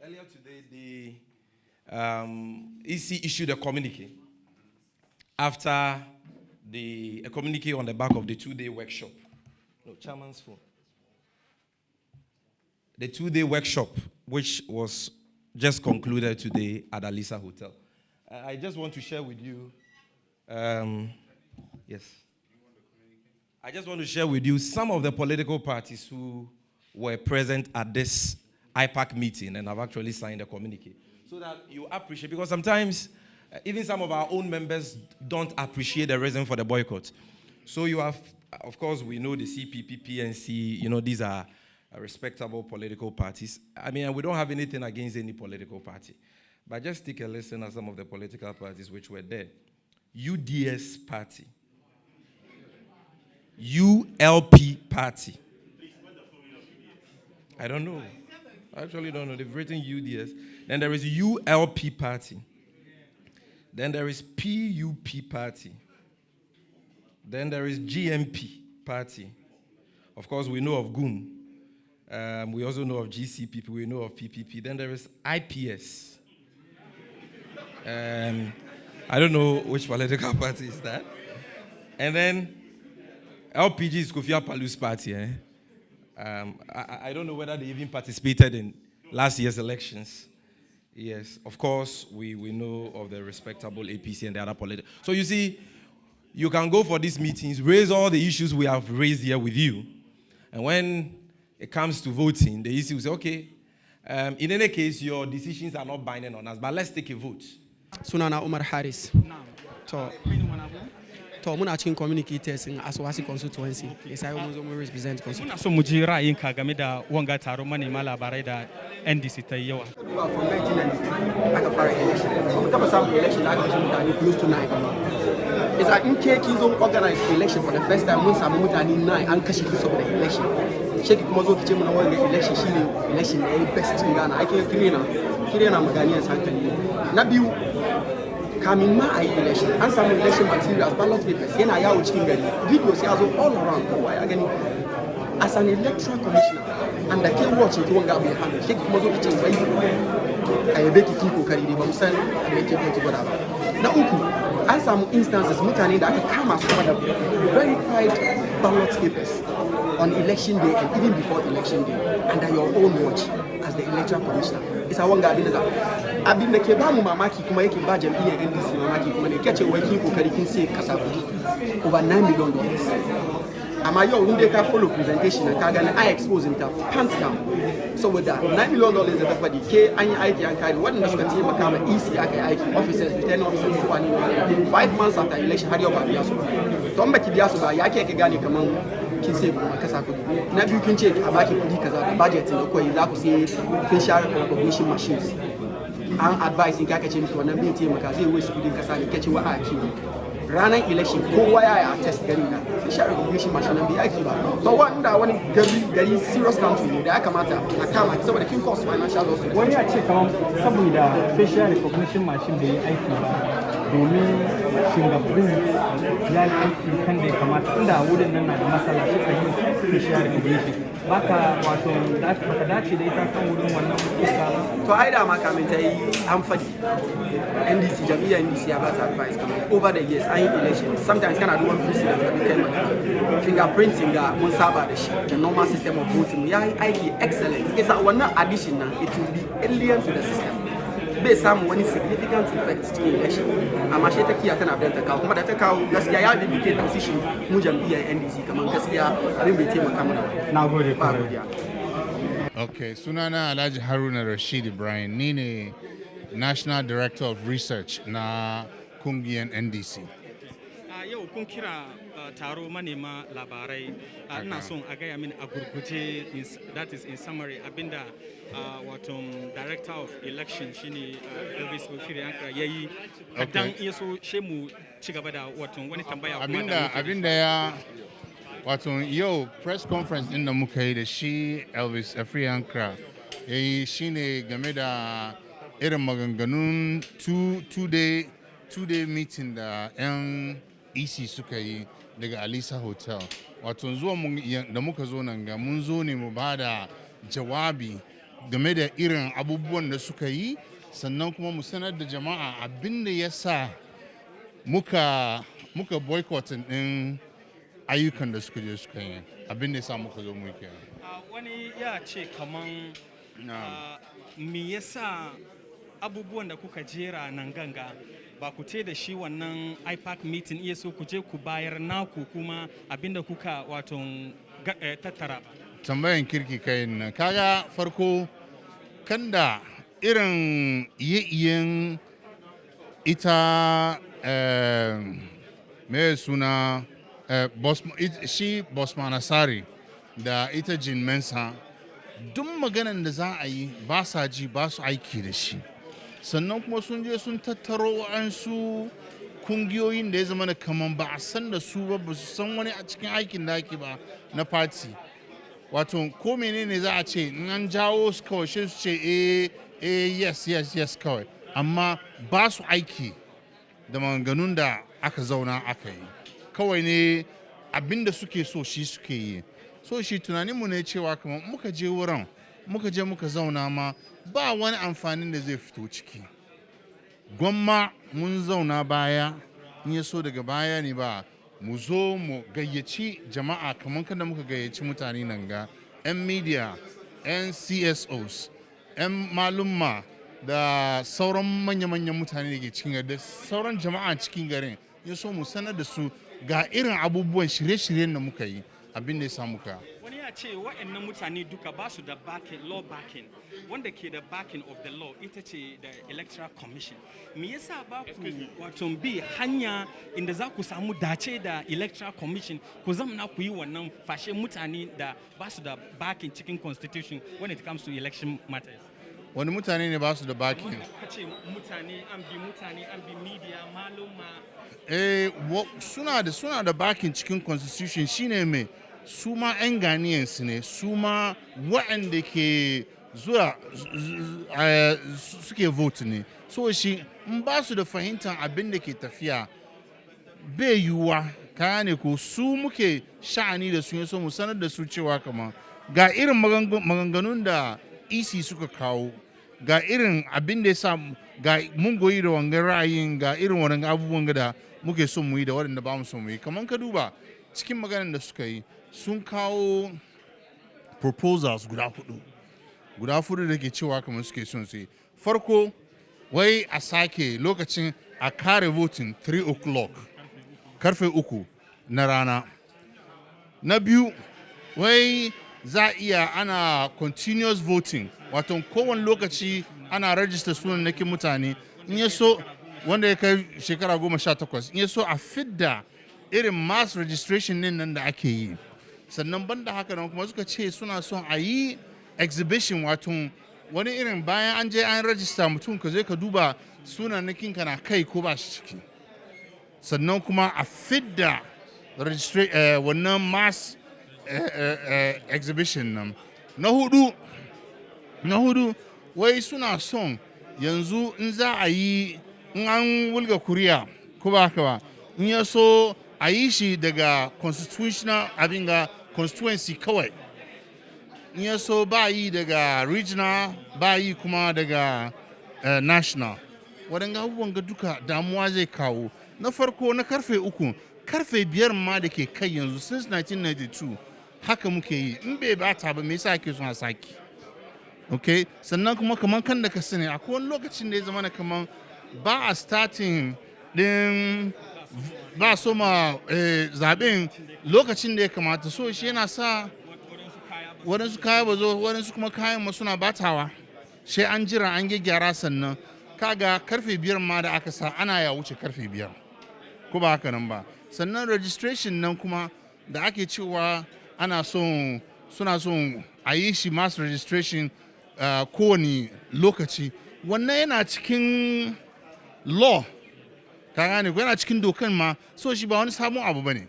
Earlier today, the EC issued a communique after a communique on the back of the 2-day workshop. No, Chairman's phone. The 2-day workshop, which was just concluded today at Alisa Hotel. I just want to share with you Yes. I just want to share with you some of the political parties who were present at this IPAC meeting and have actually signed a communique so that you appreciate, because sometimes even some of our own members don't appreciate the reason for the boycott. So you have, of course, we know the CPP, PNC, these are respectable political parties. I mean, we don't have anything against any political party. But just take a listen at some of the political parties which were there. UDS party. ULP party. I don't know. I actually don't know. They've written UDS. Then there is ULP party. Then there is PUP party. Then there is GMP party. Of course, we know of GUM. We also know of GCPP. We know of PPP. Then there is IPS. I don't know which political party is that. And then LPG is Kofi Palu's party. I don't know whether they even participated in last year's elections. Yes, of course, we know of the respectable APC and the other political. So you see, you can go for these meetings, raise all the issues we have raised here with you. And when it comes to voting, the EC will say, okay, in any case, your decisions are not binding on us, but let's take a vote. Sunana Umar Harris. To muna cikin communicators in Aswasi constituency. Yes, I almost represent constituency. Muna so mu ji ra'ayinka game da wanga taron manema labarai da NDC ta yi yawa. From 1992, aka fara election. Kuma taba samun election aka kashe mutane close to 9. It's like in case kin zo organize election for the first time mun samu mutane 9 an kashe su saboda election. Sheki kuma zo kice muna wannan election shine election da yayi best in Ghana. Ake kirena maganiyan hankali. Na biyu kamin ma a yi election an samu election materials ballot papers yana yawo cikin gari videos ya zo all around kowa ya gani as an electoral commissioner and da ke watch ki wanga abu ya haɗu shi kuma zo ki ce wai a yabe ki kokari ne ba mu san me ke gwada ba. Na uku an samu instances mutane da aka kama su kuma da verified ballot papers on election day and even before election day under your own watch as the electoral commissioner. Isa wanga abin da ke ba mu mamaki kuma yake ba jam'iyyar NDC mamaki kuma ne kace wai kin kokari kin sai kasa kuɗi over $9 million. Amma yau in dai ka follow presentation ka gani I expose ta pants down saboda $9 million da ta faɗi ke an yi aiki an kare waɗanda suka taimaka ma EC aka yi aiki officers returning officers su wani 5 months after election har yau ba biya su ba. To an baki biya su ba ya ke ka gane kaman kin sai kuma kasa kuɗi. Na biyu kin ce a baki kuɗi kaza da budget da kawai za ku sai facial recognition machines. An advice in kaka ce miki wannan bai taimaka zai wasu kudin kasa ne kace wa a kiwo ranar election kowa ya yi a test gari na facial recognition machine nan bai aiki ba to wanda wani gari serious country ne da ya kamata a kama saboda kin cost financial loss. Wani ya ce kamar saboda facial recognition machine bai aiki ba domin fingerprint ya yi aiki kan da ya kamata inda wurin nan na da matsala shi ka yi facial recognition baka wato baka dace da ita kan wurin wannan iska ba. To ai da ma kamin ta yi an faɗi NDC jam'iyyar NDC ya ba ta advice kamar over the years an yi election sometimes kana duban president da kai maka fingerprinting ga mun saba da shi the normal system of voting ya yi aiki excellent. Isa wannan addition na it will be alien to the system bai samu wani significant effect cikin election amma shi ta kiya tana bayan ta kawo kuma da ta kawo gaskiya ya bibike decision mu jam'iyyar NDC kamar gaskiya abin bai taimaka mana. Na gode ba godiya. Okay, sunana Alhaji Haruna Rashid Ibrahim ni ne National Director of Research na kungiyar NDC. Yau kun kira taro manema labarai ina son a gaya min a gurguje that is in summary abinda wato Director of Election shine Elvis Oshiri Ankara yayi kadan yaso shemu ci gaba da wato wani tambaya kuma abinda ya wato yau press conference din da muka yi da shi Elvis Oshiri Ankara yayi shine game da irin maganganun two-day meeting da yan EC suka yi daga Alisa Hotel. Wato zuwa da muka zo nan ga mun zo ne mu ba da jawabi game da irin abubuwan da suka yi sannan kuma mu sanar da jama'a abin da ya sa muka boycotting din ayyukan da suka je suka yi abin da ya sa muka zo mu kenan. Wani ya ce kaman me yasa abubuwan da kuka jera nan ganga ba ku ce da shi wannan IPAC meeting iya so ku je ku bayar naku kuma abinda kuka wato tattara ba. Tambayan kirki kai nan kaga farko kanda irin iyen ita mai suna shi Bosman Asari da ita Jin Mensa duk maganan da za a yi ba sa ji ba su aiki da shi, sannan kuma sun je sun tattaro wa'ansu kungiyoyin da ya zama da kaman ba a san da su ba su san wani a cikin aikin da ake ba na party. Wato ko menene za a ce in an jawo su kawai shi su ce yes kawai, amma ba su aiki da maganganun da aka zauna aka yi, kawai ne abinda suke so shi suke yi. So shi tunaninmu ne cewa kamar muka je wurin muka je muka zauna ma ba wani amfanin da zai fito ciki, gwamma mun zauna baya in ya so daga baya ne ba mu zo mu gayyaci jama'a kamar kada muka gayyaci mutane nan ga 'yan media, 'yan CSOs, 'yan malumma da sauran manya-manyan mutane da ke cikin gari da sauran jama'a cikin garin, ya so mu sanar da su ga irin abubuwan shirye-shiryen da muka yi abin da ya samu ka. Wani ya ce wa'annan mutane duka ba su da law backing, wanda ke da backing of the law ita ce da Electoral Commission. Me yasa ba ku wato bi hanya inda za ku samu dace da Electoral Commission ku zamana ku yi wannan fashe mutane da ba su da backing cikin constitution when it comes to election matters? Wani mutane ne ba su da backing? Ka ce mutane an bi media maluma. Suna da backing cikin constitution shine mai su ma 'yan Ghanaians ne, su ma waɗanda ke zuwa suke vote ne. So shi in ba su da fahimtar abin da ke tafiya bai yiwuwa kaya ne ko su muke sha'ani da su so mu sanar da su cewa kama ga irin maganganun da EC suka kawo, ga irin abin da ya sa ga mun goyi da wangan ra'ayin, ga irin wannan abubuwan da muke son mu yi da waɗanda ba mu son mu yi. Kamar ka duba cikin maganar da suka yi sun kawo proposals guda hudu da ke cewa kamar suke son su yi. Farko wai a sake lokacin a kare voting 3 o'clock karfe 3 na rana. Na biyu wai za iya ana continuous voting, wato kowane lokaci ana register sunannakin mutane, in ya so wanda ya kai shekara 18, in ya so a fidda irin mass registration nan da ake yi. Sannan banda haka nan kuma suka ce suna son a yi exhibition, wato wani irin bayan an je an register mutum ka je ka duba sunannakin ka na kai ko ba shi ciki, sannan kuma a fidda wannan mass exhibition nan. Na hudu wai suna son yanzu in za a yi in an wulga kuriya ko ba haka ba, in ya so a yi shi daga constitutional abin ga constituency kawai, in ya so ba yi daga regional ba yi kuma daga national. Waɗanda abubuwan ga duka damuwa zai kawo. Na farko na karfe 3, karfe 5 ma da ke kai yanzu since 1992 haka muke yi, in bai bata ba me yasa ake son a saki? Okay, sannan kuma kamar kan da ka sani akwai wani lokacin da ya zama kamar ba a starting din ba so ma zaben lokacin da ya kamata, so shi yana sa waɗansu kaya ba zo, waɗansu kuma kayan ma suna batawa, sai an jira an gyara. Sannan kaga karfe 5 ma da aka sa ana ya wuce karfe 5 ko ba haka nan ba. Sannan registration nan kuma da ake cewa suna son a yi shi mass registration kowane lokaci, wannan yana cikin law, ka gane ko yana cikin dokan ma, so shi ba wani sabon abu bane.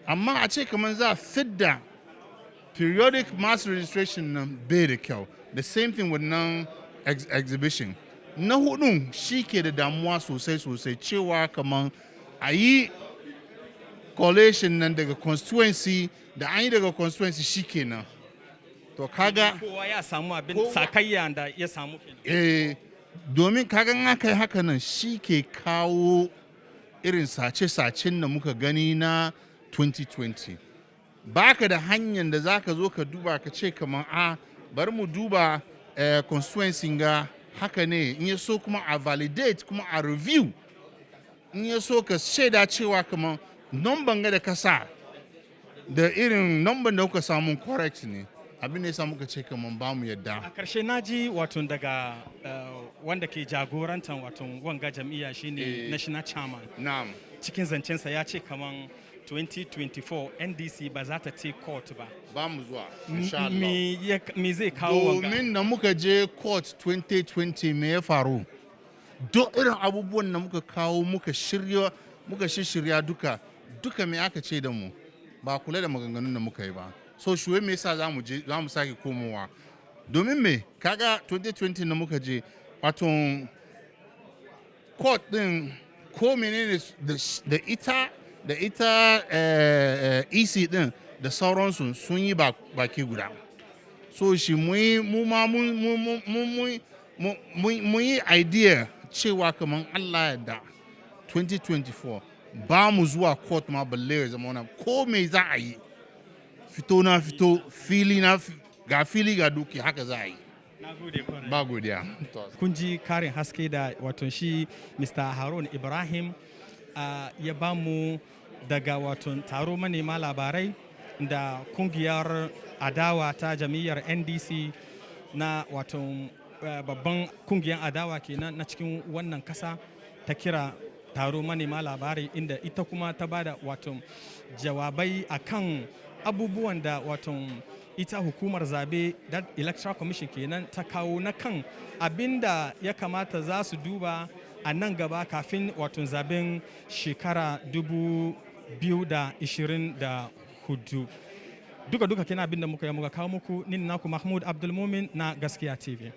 Amma a ce kamar za a fidda periodic mass registration nan bai da kyau. The same thing with nan exhibition. Na hudun shi ke da damuwa sosai cewa kamar a yi collation nan daga constituency, da an yi daga constituency shi kenan. To kaga kowa ya samu abin sakayya da ya samu kenan. Domin kaga aka yi haka nan shi ke kawo irin sace-sacen da muka gani na 2020. Baka da hanyar da zaka zo ka duba ka ce kamar bari mu duba constituency ga haka ne, in ya so kuma a validate kuma a review in ya so ka shaida cewa kamar numban ga da ka sa da irin numban da kuka samu correct ne abin da ya samu ka ce kamar ba mu yadda. A ƙarshe na ji wato daga wanda ke jagorantar wato wanga jam'iyya shine national chairman. Na'am. Cikin zancensa ya ce kamar 2024 NDC ba za ta ce court ba. Ba mu zuwa. Insha Allah. Me zai kawo wanga? Domin da muka je court 2020 me ya faru? Duk irin abubuwan da muka kawo muka shirya duka me aka ce da mu ba kula da maganganun da muka yi ba. So shuwe me yasa za mu sake komowa? Domin me kaga 2020 da muka je wato court din ko menene da ita EC din da sauransu sun yi baki guda. So shi mu yi idea cewa kamar Allah ya da 2024 ba mu zuwa court ma balle ya zama wannan ko me za a yi fito na fito fili ga duki haka za a yi. Ba godiya. Kun ji karin haske da wato shi Mr. Harun Ibrahim ya ba mu daga wato taro manema labarai da kungiyar adawa ta jam'iyyar NDC na wato babban kungiyar adawa kenan na cikin wannan kasa ta kira taro manema labarai inda ita kuma ta bada wato jawabai akan abubuwan da wato ita hukumar zabe da Electoral Commission kenan ta kawo na kan abinda ya kamata za su duba a nan gaba kafin wato zaben shekara 2024. Duka kenan abinda muka kawo muku, ni naku Mahmud Abdulmumin na Gaskiya TV.